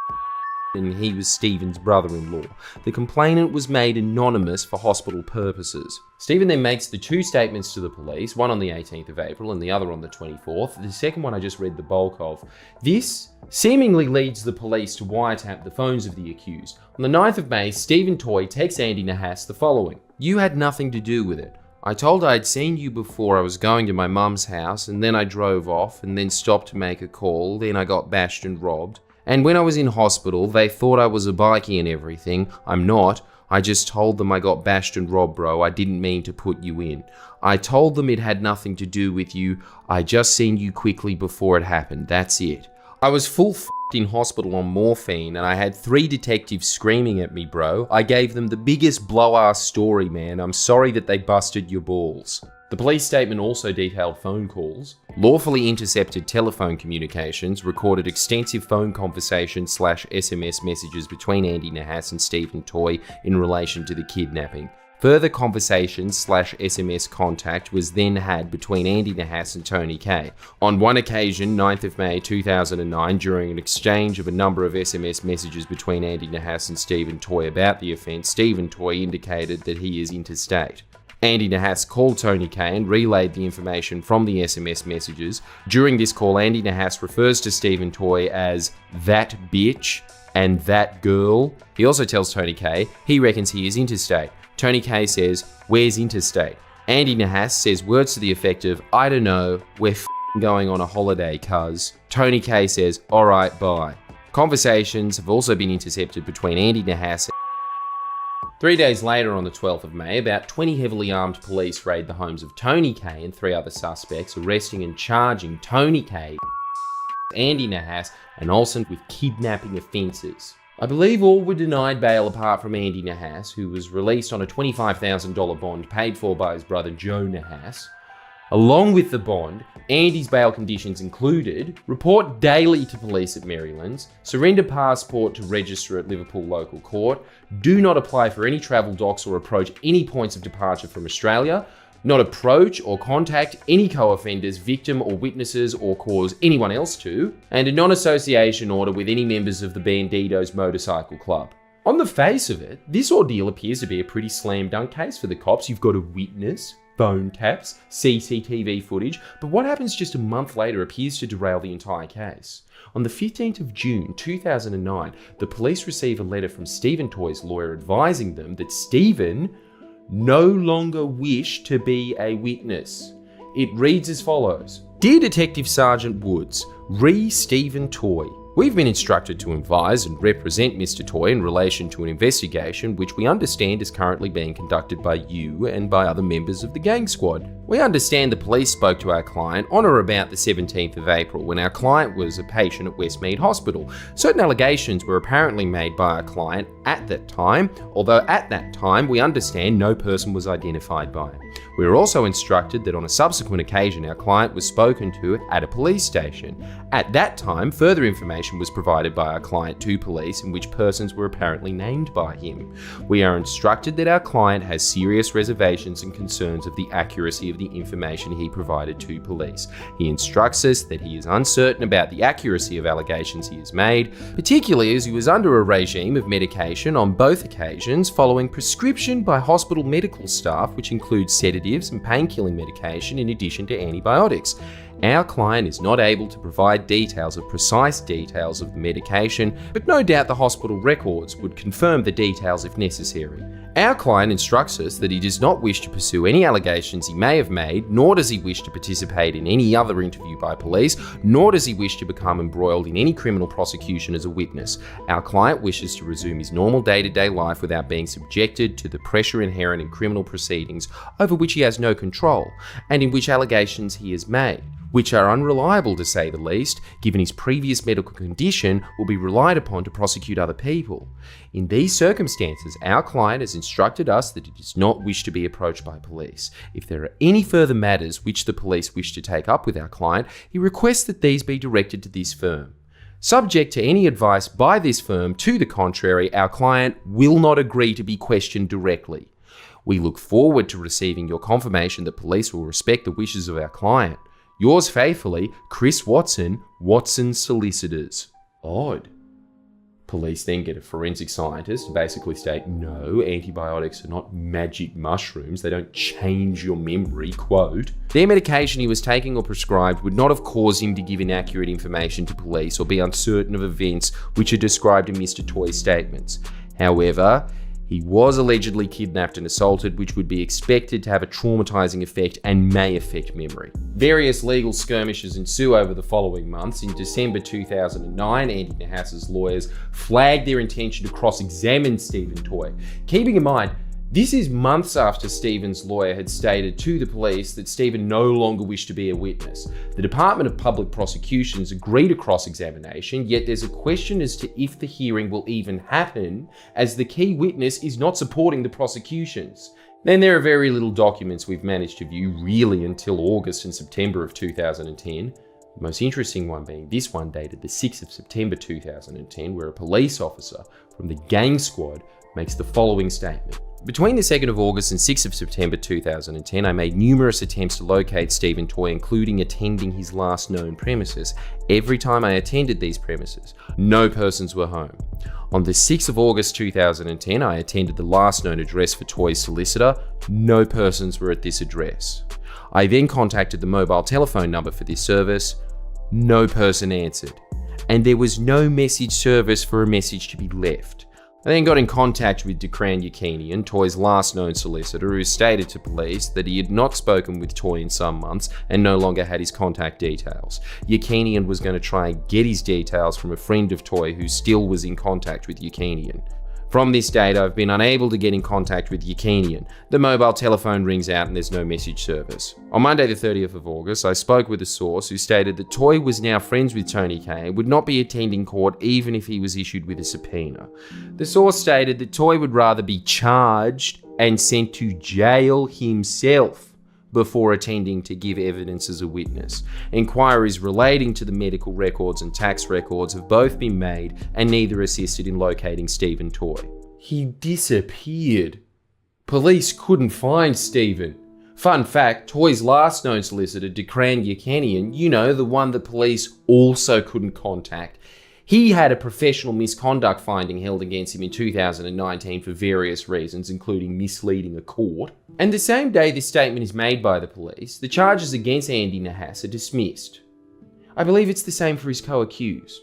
C: and he was Stephen's brother-in-law. The complainant was made anonymous for hospital purposes. Stephen then makes the two statements to the police, one on the 18th of April and the other on the 24th. The second one I just read the bulk of. This seemingly leads the police to wiretap the phones of the accused. On the 9th of May, Stephen Toy texts Andy Nahas the following. "You had nothing to do with it. I told her I'd seen you before I was going to my mum's house, and then I drove off and then stopped to make a call, then I got bashed and robbed. And when I was in hospital, they thought I was a bikie and everything. I'm not. I just told them I got bashed and robbed, bro. I didn't mean to put you in. I told them it had nothing to do with you. I just seen you quickly before it happened. That's it. I was full in hospital on morphine and I had 3 detectives screaming at me, bro. I gave them the biggest blow-ass story, man. I'm sorry that they busted your balls." The police statement also detailed phone calls, lawfully intercepted telephone communications, recorded extensive phone conversations/SMS messages between Andy Nahas and Stephen Toy in relation to the kidnapping. Further conversations/SMS contact was then had between Andy Nahas and Tony Kay. On one occasion, 9th of May 2009, during an exchange of a number of SMS messages between Andy Nahas and Stephen Toy about the offence, Stephen Toy indicated that he is interstate. Andy Nahas called Tony Kay and relayed the information from the SMS messages. During this call, Andy Nahas refers to Stephen Toy as that bitch and that girl. He also tells Tony Kay he reckons he is interstate. Tony Kay says, "Where's interstate?" Andy Nahas says words to the effect of, "I don't know, we're going on a holiday, cuz." Tony Kay says, "Alright, bye." Conversations have also been intercepted between Andy Nahas. 3 days later, on the 12th of May, about 20 heavily armed police raid the homes of Tony Kay and 3 other suspects, arresting and charging Tony Kay, Andy Nahas and Olsen with kidnapping offences. I believe all were denied bail apart from Andy Nahas, who was released on a $25,000 bond paid for by his brother Joe Nahas. Along with the bond, Andy's bail conditions included report daily to police at Marylands, surrender passport to register at Liverpool local court, do not apply for any travel docs or approach any points of departure from Australia, not approach or contact any co-offenders, victim or witnesses or cause anyone else to, and a non-association order with any members of the Bandidos Motorcycle Club. On the face of it, this ordeal appears to be a pretty slam dunk case for the cops. You've got a witness, phone taps, CCTV footage, but what happens just a month later appears to derail the entire case. On the 15th of June 2009, the police receive a letter from Stephen Toy's lawyer advising them that Stephen no longer wish to be a witness. It reads as follows. Dear Detective Sergeant Woods, re Stephen Toy. We've been instructed to advise and represent Mr. Toy in relation to an investigation which we understand is currently being conducted by you and by other members of the gang squad. We understand the police spoke to our client on or about the 17th of April when our client was a patient at Westmead Hospital. Certain allegations were apparently made by our client at that time, although at that time we understand no person was identified by it. We were also instructed that on a subsequent occasion our client was spoken to at a police station. At that time, further information was provided by our client to police in which persons were apparently named by him. We are instructed that our client has serious reservations and concerns of the accuracy of the information he provided to police. He instructs us that he is uncertain about the accuracy of allegations he has made, particularly as he was under a regime of medication on both occasions following prescription by hospital medical staff, which includes sedatives and painkilling medication in addition to antibiotics. Our client is not able to provide precise details of the medication, but no doubt the hospital records would confirm the details if necessary. Our client instructs us that he does not wish to pursue any allegations he may have made, nor does he wish to participate in any other interview by police, nor does he wish to become embroiled in any criminal prosecution as a witness. Our client wishes to resume his normal day-to-day life without being subjected to the pressure inherent in criminal proceedings over which he has no control, and in which allegations he has made, which are unreliable to say the least, given his previous medical condition, will be relied upon to prosecute other people. In these circumstances, our client has instructed us that he does not wish to be approached by police. If there are any further matters which the police wish to take up with our client, he requests that these be directed to this firm. Subject to any advice by this firm to the contrary, our client will not agree to be questioned directly. We look forward to receiving your confirmation that police will respect the wishes of our client. Yours faithfully, Chris Watson, Watson Solicitors. Odd. Police then get a forensic scientist to basically state, no, antibiotics are not magic mushrooms, they don't change your memory, quote. Their medication he was taking or prescribed would not have caused him to give inaccurate information to police or be uncertain of events which are described in Mr. Toy's statements. However, he was allegedly kidnapped and assaulted, which would be expected to have a traumatizing effect and may affect memory. Various legal skirmishes ensue over the following months. In December 2009, Andy Nahas's lawyers flagged their intention to cross-examine Stephen Toy. Keeping in mind, this is months after Stephen's lawyer had stated to the police that Stephen no longer wished to be a witness. The Department of Public Prosecutions agreed to cross-examination, yet there's a question as to if the hearing will even happen, as the key witness is not supporting the prosecutions. Then there are very little documents we've managed to view really until August and September of 2010. The most interesting one being this one dated the 6th of September 2010, where a police officer from the gang squad makes the following statement. Between the 2nd of August and 6th of September 2010, I made numerous attempts to locate Stephen Toy, including attending his last known premises. Every time I attended these premises, no persons were home. On the 6th of August 2010, I attended the last known address for Toy's solicitor. No persons were at this address. I then contacted the mobile telephone number for this service. No person answered. And there was no message service for a message to be left. I then got in contact with Decran Yakinian, Toy's last known solicitor, who stated to police that he had not spoken with Toy in some months and no longer had his contact details. Yakinian was going to try and get his details from a friend of Toy who still was in contact with Yakinian. From this date, I've been unable to get in contact with Yakinian. The mobile telephone rings out and there's no message service. On Monday the 30th of August, I spoke with a source who stated that Toy was now friends with Tony K and would not be attending court even if he was issued with a subpoena. The source stated that Toy would rather be charged and sent to jail himself before attending to give evidence as a witness. Inquiries relating to the medical records and tax records have both been made and neither assisted in locating Stephen Toy. He disappeared. Police couldn't find Stephen. Fun fact, Toy's last known solicitor, Decran Yakinian, the one that police also couldn't contact, he had a professional misconduct finding held against him in 2019 for various reasons, including misleading a court. And the same day this statement is made by the police, the charges against Andy Nahas are dismissed. I believe it's the same for his co-accused.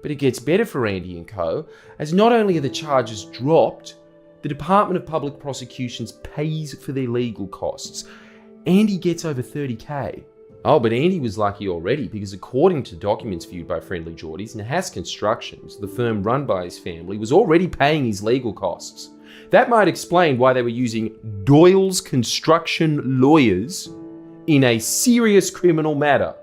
C: But it gets better for Andy and co, as not only are the charges dropped, the Department of Public Prosecutions pays for their legal costs. Andy gets over $30,000. Oh, but Andy was lucky already because according to documents viewed by Friendly Geordies, Nahas Constructions, the firm run by his family, was already paying his legal costs. That might explain why they were using Doyle's construction lawyers in a serious criminal matter.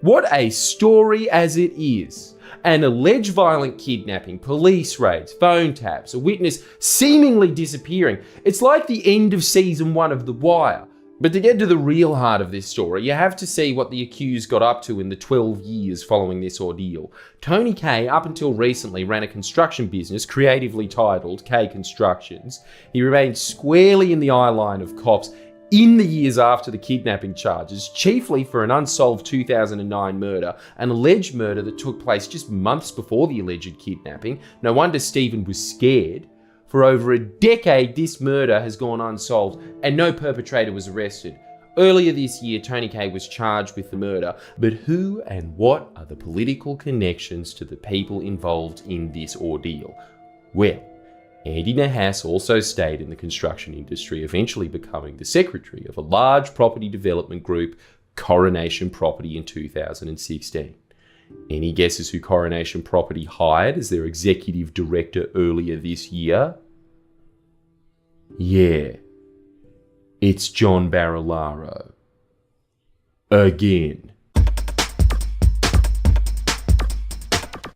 C: What a story as it is. An alleged violent kidnapping, police raids, phone taps, a witness seemingly disappearing. It's like the end of season 1 of The Wire. But to get to the real heart of this story, you have to see what the accused got up to in the 12 years following this ordeal. Tony K, up until recently, ran a construction business creatively titled K Constructions. He remained squarely in the eye line of cops in the years after the kidnapping charges, chiefly for an unsolved 2009 murder, an alleged murder that took place just months before the alleged kidnapping. No wonder Stephen was scared. For over a decade, this murder has gone unsolved and no perpetrator was arrested. Earlier this year, Tony K was charged with the murder, but who and what are the political connections to the people involved in this ordeal? Well, Andy Nahas also stayed in the construction industry, eventually becoming the secretary of a large property development group, Coronation Property, in 2016. Any guesses who Coronation Property hired as their executive director earlier this year? Yeah, it's John Barilaro. Again.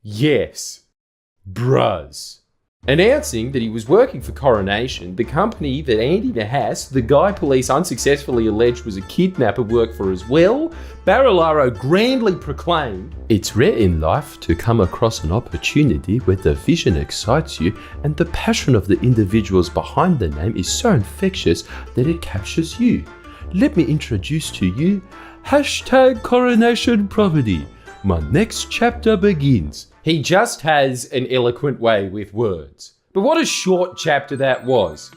C: Yes, bruz. Announcing that he was working for Coronation, the company that Andy Nahas, the guy police unsuccessfully alleged was a kidnapper, worked for as well, Barilaro grandly proclaimed, "It's rare in life to come across an opportunity where the vision excites you and the passion of the individuals behind the name is so infectious that it captures you. Let me introduce to you #Coronation Property. My next chapter begins." He just has an eloquent way with words. But what a short chapter that was.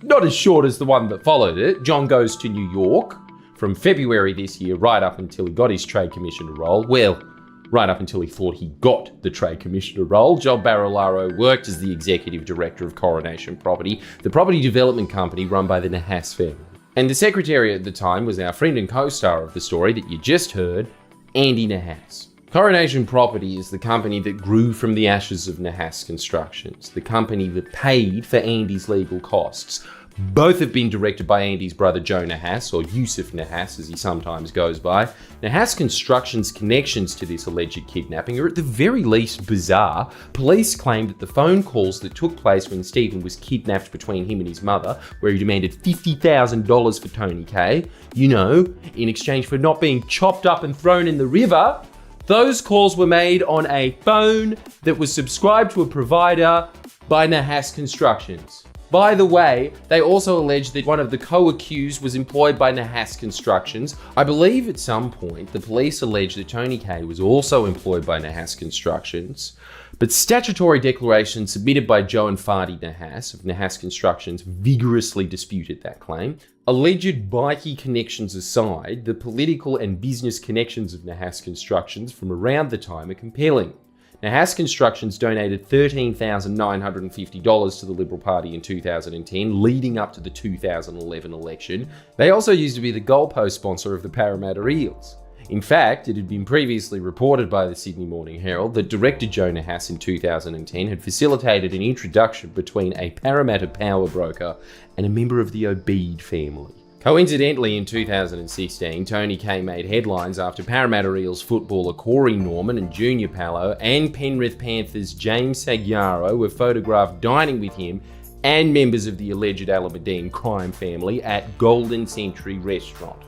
C: Not as short as the one that followed it. John goes to New York from February this year right up until he got his trade commissioner role. Well, right up until he thought he got the trade commissioner role. John Barilaro worked as the executive director of Coronation Property, the property development company run by the Nahas family. And the secretary at the time was our friend and co-star of the story that you just heard, Andy Nahas. Coronation Property is the company that grew from the ashes of Nahas Constructions, the company that paid for Andy's legal costs. Both have been directed by Andy's brother Joe Nahas, or Yusuf Nahas as he sometimes goes by. Nahas Constructions' connections to this alleged kidnapping are at the very least bizarre. Police claimed that the phone calls that took place when Stephen was kidnapped between him and his mother, where he demanded $50,000 for Tony K, in exchange for not being chopped up and thrown in the river, those calls were made on a phone that was subscribed to a provider by Nahas Constructions. By the way, they also alleged that one of the co-accused was employed by Nahas Constructions. I believe at some point the police alleged that Tony Kay was also employed by Nahas Constructions, but statutory declarations submitted by Joe and Fadi Nahas of Nahas Constructions vigorously disputed that claim. Alleged bikie connections aside, the political and business connections of Nahas Constructions from around the time are compelling. Nahas Constructions donated $13,950 to the Liberal Party in 2010, leading up to the 2011 election. They also used to be the goalpost sponsor of the Parramatta Eels. In fact, it had been previously reported by the Sydney Morning Herald that director Joe Nahas in 2010 had facilitated an introduction between a Parramatta power broker and a member of the Obeid family. Coincidentally, in 2016, Tony Kay made headlines after Parramatta Eels footballer Corey Norman and Junior Palo and Penrith Panthers James Sagiaro were photographed dining with him and members of the alleged Alameddine crime family at Golden Century Restaurant.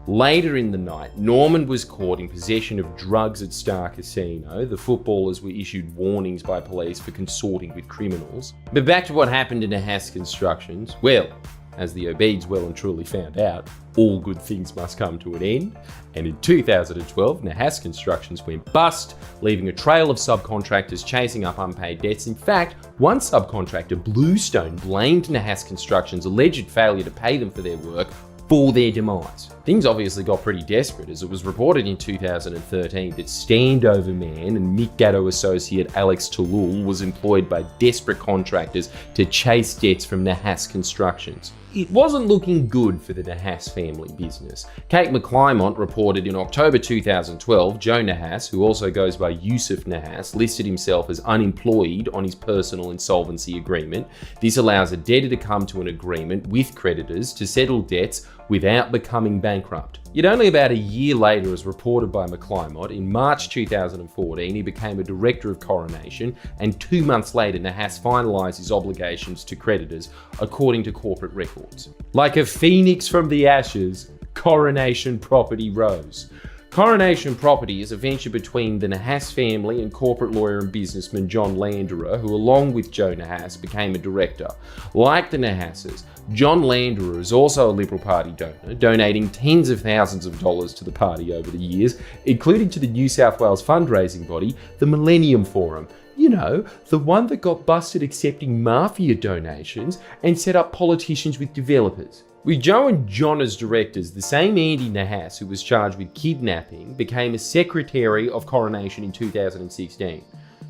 C: Later in the night, Norman was caught in possession of drugs at Star Casino. The footballers were issued warnings by police for consorting with criminals. But back to what happened to Nahas Constructions. Well, as the Obeids well and truly found out, all good things must come to an end. And in 2012, Nahas Constructions went bust, leaving a trail of subcontractors chasing up unpaid debts. In fact, one subcontractor, Bluestone, blamed Nahas Constructions' alleged failure to pay them for their work for their demise. Things obviously got pretty desperate, as it was reported in 2013 that Standover Man and Mick Gatto associate Alex Talul was employed by desperate contractors to chase debts from Nahas Constructions. It wasn't looking good for the Nahas family business. Kate McClymont reported in October 2012, Joe Nahas, who also goes by Yusuf Nahas, listed himself as unemployed on his personal insolvency agreement. This allows a debtor to come to an agreement with creditors to settle debts without becoming bankrupt. Yet only about a year later, as reported by McClymont, in March 2014, he became a director of Coronation, and 2 months later, Nahas finalised his obligations to creditors, according to corporate records. Like a phoenix from the ashes, Coronation Property rose. Coronation Property is a venture between the Nahas family and corporate lawyer and businessman John Landerer, who along with Joe Nahas became a director. Like the Nahases, John Landerer is also a Liberal Party donor, donating tens of thousands of dollars to the party over the years, including to the New South Wales fundraising body, the Millennium Forum. You know, the one that got busted accepting mafia donations and set up politicians with developers. With Joe and John as directors, the same Andy Nahas, who was charged with kidnapping, became a secretary of Coronation in 2016.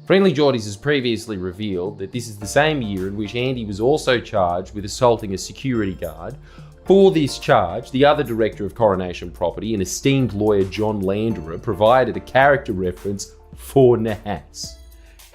C: Friendly Geordies has previously revealed that this is the same year in which Andy was also charged with assaulting a security guard. For this charge, the other director of Coronation Property, an esteemed lawyer John Landerer, provided a character reference for Nahas.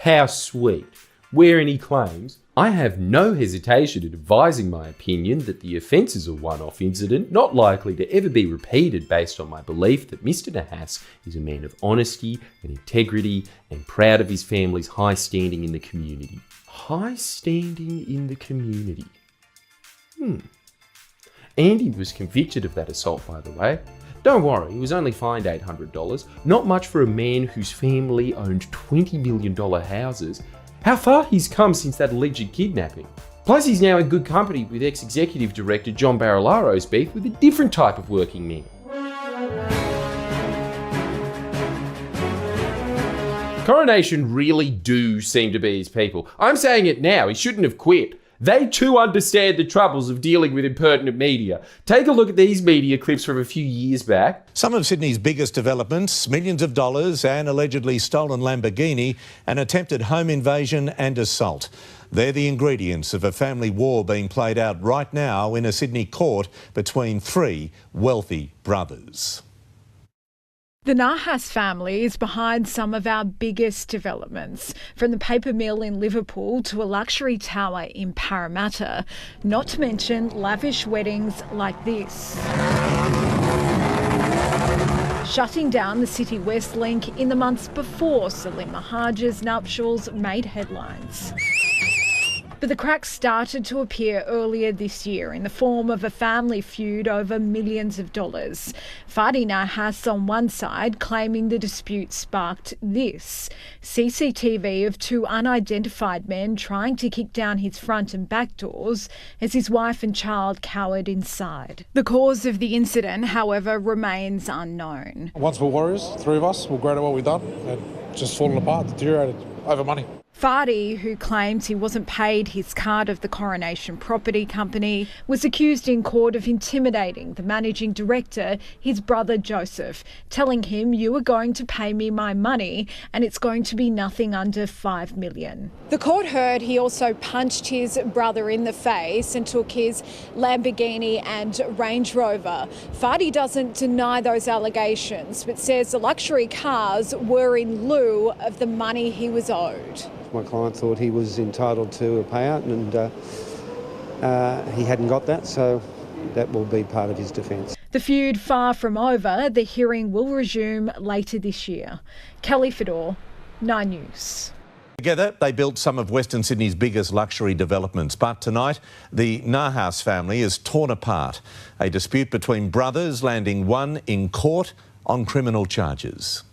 C: How sweet. Wherein he claims, "I have no hesitation in advising my opinion that the offence is a one-off incident not likely to ever be repeated based on my belief that Mr. Nahas is a man of honesty and integrity and proud of his family's high standing in the community." High standing in the community. Andy was convicted of that assault, by the way. Don't worry, he was only fined $800. Not much for a man whose family owned $20 million houses. How far he's come since that alleged kidnapping. Plus, he's now in good company with ex-executive director John Barilaro's beef with a different type of working man. Coronation really do seem to be his people. I'm saying it now, he shouldn't have quit. They too understand the troubles of dealing with impertinent media. Take a look at these media clips from a few years back.
I: Some of Sydney's biggest developments, millions of dollars, an allegedly stolen Lamborghini, an attempted home invasion and assault. They're the ingredients of a family war being played out right now in a Sydney court between three wealthy brothers.
J: The Nahas family is behind some of our biggest developments, from the paper mill in Liverpool to a luxury tower in Parramatta, not to mention lavish weddings like this. Shutting down the City West link in the months before Salim Mahajar's nuptials made headlines. But the cracks started to appear earlier this year in the form of a family feud over millions of dollars. Fadi Nahas on one side claiming the dispute sparked this. CCTV of two unidentified men trying to kick down his front and back doors as his wife and child cowered inside. The cause of the incident, however, remains unknown.
K: Once we're warriors, three of us, we're great at what we've done and just fallen apart, deteriorated over money.
J: Fadi, who claims he wasn't paid his cut of the Coronation Property Company, was accused in court of intimidating the managing director, his brother Joseph, telling him, "You are going to pay me my money and it's going to be nothing under $5 million. The court heard he also punched his brother in the face and took his Lamborghini and Range Rover. Fadi doesn't deny those allegations, but says the luxury cars were in lieu of the money he was owed.
L: My client thought he was entitled to a payout and he hadn't got that, so that will be part of his defence.
J: The feud far from over. The hearing will resume later this year. Kelly Fedor, 9 News.
I: Together, they built some of Western Sydney's biggest luxury developments. But tonight, the Nahas family is torn apart. A dispute between brothers landing one in court on criminal charges.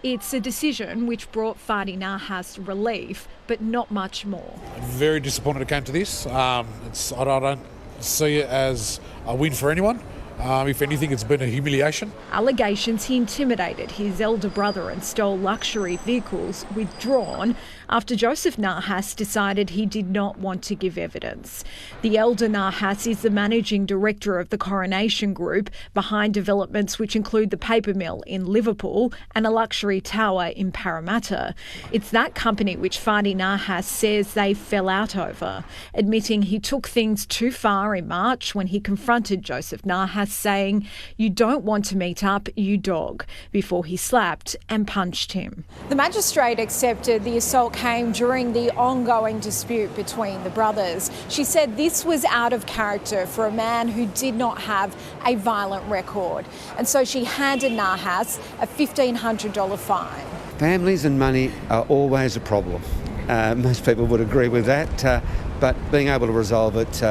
J: It's a decision which brought Fadi Nahas relief, but not much more.
K: I'm very disappointed it came to this. I don't see it as a win for anyone. If anything, it's been a humiliation.
J: Allegations he intimidated his elder brother and stole luxury vehicles withdrawn after Joseph Nahas decided he did not want to give evidence. The elder Nahas is the managing director of the Coronation Group, behind developments which include the paper mill in Liverpool and a luxury tower in Parramatta. It's that company which Fadi Nahas says they fell out over, admitting he took things too far in March when he confronted Joseph Nahas, saying, "You don't want to meet up, you dog," before he slapped and punched him. The magistrate accepted the assault came during the ongoing dispute between the brothers. She said this was out of character for a man who did not have a violent record. And so she handed Nahas a $1,500 fine.
L: Families and money are always a problem. Most people would agree with that, but being able to resolve it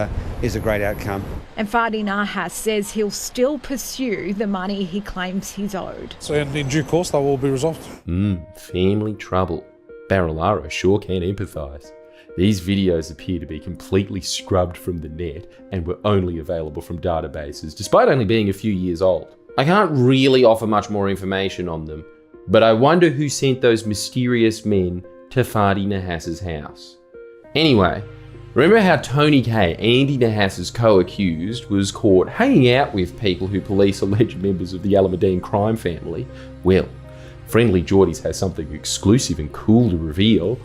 L: is a great outcome.
J: And Fadi Nahas says he'll still pursue the money he claims he's owed.
K: So in due course, they will be resolved.
C: Family trouble. Barilaro sure can empathise. These videos appear to be completely scrubbed from the net and were only available from databases, despite only being a few years old. I can't really offer much more information on them, but I wonder who sent those mysterious men to Fadi Nahas's house. Anyway, remember how Tony K, Andy Nahas's co-accused, was caught hanging out with people who police alleged members of the Alameddine crime family? Well, Friendly Geordies has something exclusive and cool to reveal.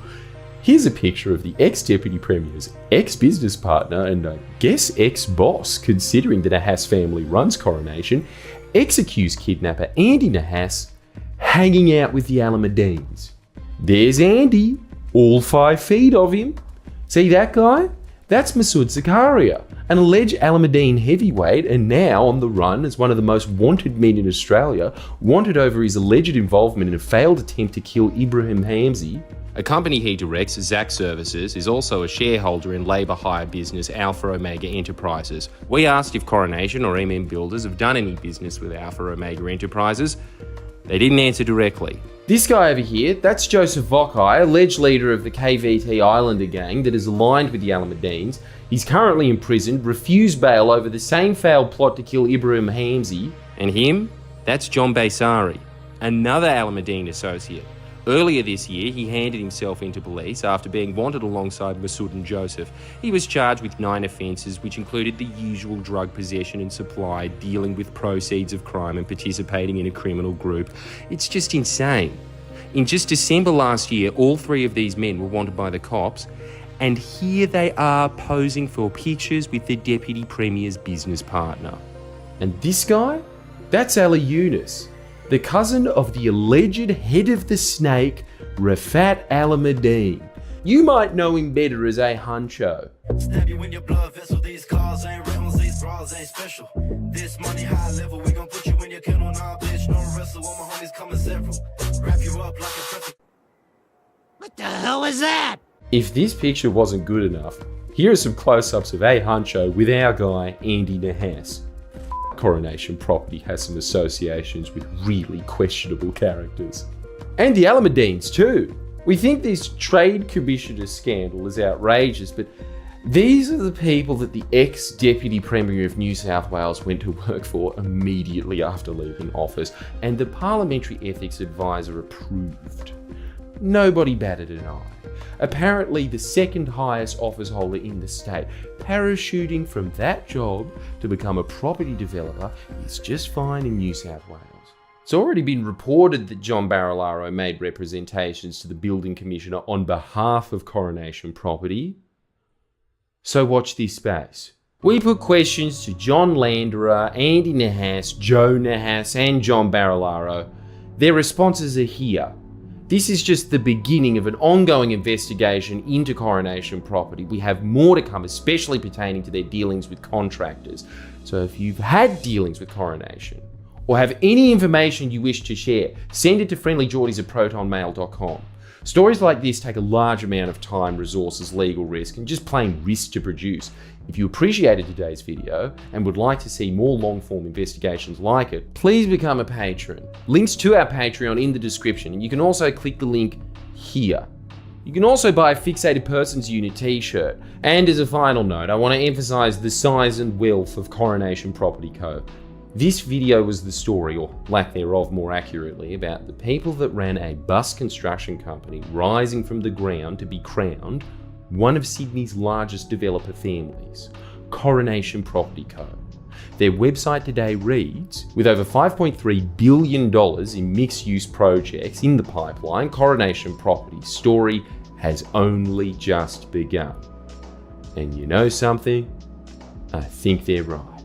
C: Here's a picture of the ex-Deputy Premier's ex-business partner and I guess ex-boss, considering the Nahas family runs Coronation, ex-accused kidnapper Andy Nahas hanging out with the Alameddines. There's Andy, all 5 feet of him. See that guy? That's Masood Zakaria, an alleged Alameddine heavyweight and now on the run as one of the most wanted men in Australia, wanted over his alleged involvement in a failed attempt to kill Ibrahim Hamzy. A company he directs, Zach Services, is also a shareholder in labour hire business Alpha Omega Enterprises. We asked if Coronation or MM Builders have done any business with Alpha Omega Enterprises. They didn't answer directly. This guy over here, that's Joseph Vokai, alleged leader of the KVT Islander gang that is aligned with the Alameddines. He's currently imprisoned, refused bail over the same failed plot to kill Ibrahim Hamzy. And him? That's John Baysari, another Alameddine associate. Earlier this year, he handed himself into police after being wanted alongside Masood and Joseph. He was charged with 9 offences, which included the usual drug possession and supply, dealing with proceeds of crime and participating in a criminal group. It's just insane. In just December last year, all 3 of these men were wanted by the cops, and here they are posing for pictures with the Deputy Premier's business partner. And this guy? That's Ali Yunus, the cousin of the alleged head of the snake, Rafat Alameddine. You might know him better as a huncho.
M: Stab you in your blood vessel, these cars ain't rentals, these bras ain't special. This money high level, we gon' put you in your kennel, nah bitch, no wrestle, all my homies coming several. Wrap you up like a pretzel.
N: What the hell is that?
C: If this picture wasn't good enough, here are some close-ups of A Huncho with our guy, Andy Nahas. Coronation Property has some associations with really questionable characters. And the Alameddines too. We think this Trade Commissioner scandal is outrageous, but these are the people that the ex-Deputy Premier of New South Wales went to work for immediately after leaving office, and the Parliamentary Ethics Advisor approved. Nobody batted an eye. Apparently the second highest office holder in the state, parachuting from that job to become a property developer is just fine in New South Wales. It's already been reported that John Barilaro made representations to the Building Commissioner on behalf of Coronation Property. So watch this space. We put questions to John Landerer, Andy Nahas, Joe Nahas and John Barilaro. Their responses are here. This is just the beginning of an ongoing investigation into Coronation Property. We have more to come, especially pertaining to their dealings with contractors. So if you've had dealings with Coronation, or have any information you wish to share, send it to friendlyjordies@protonmail.com. Stories like this take a large amount of time, resources, legal risk, and just plain risk to produce. If you appreciated today's video and would like to see more long-form investigations like it, please become a patron. Links to our Patreon in the description, and you can also click the link here. You can also buy a Fixated Persons Unit t-shirt. And as a final note, I want to emphasize the size and wealth of Coronation Property Co. This video was the story, or lack thereof more accurately, about the people that ran a bus construction company rising from the ground to be crowned one of Sydney's largest developer families, Coronation Property Co. Their website today reads, with over $5.3 billion in mixed-use projects in the pipeline, Coronation Property's story has only just begun. And you know something? I think they're right.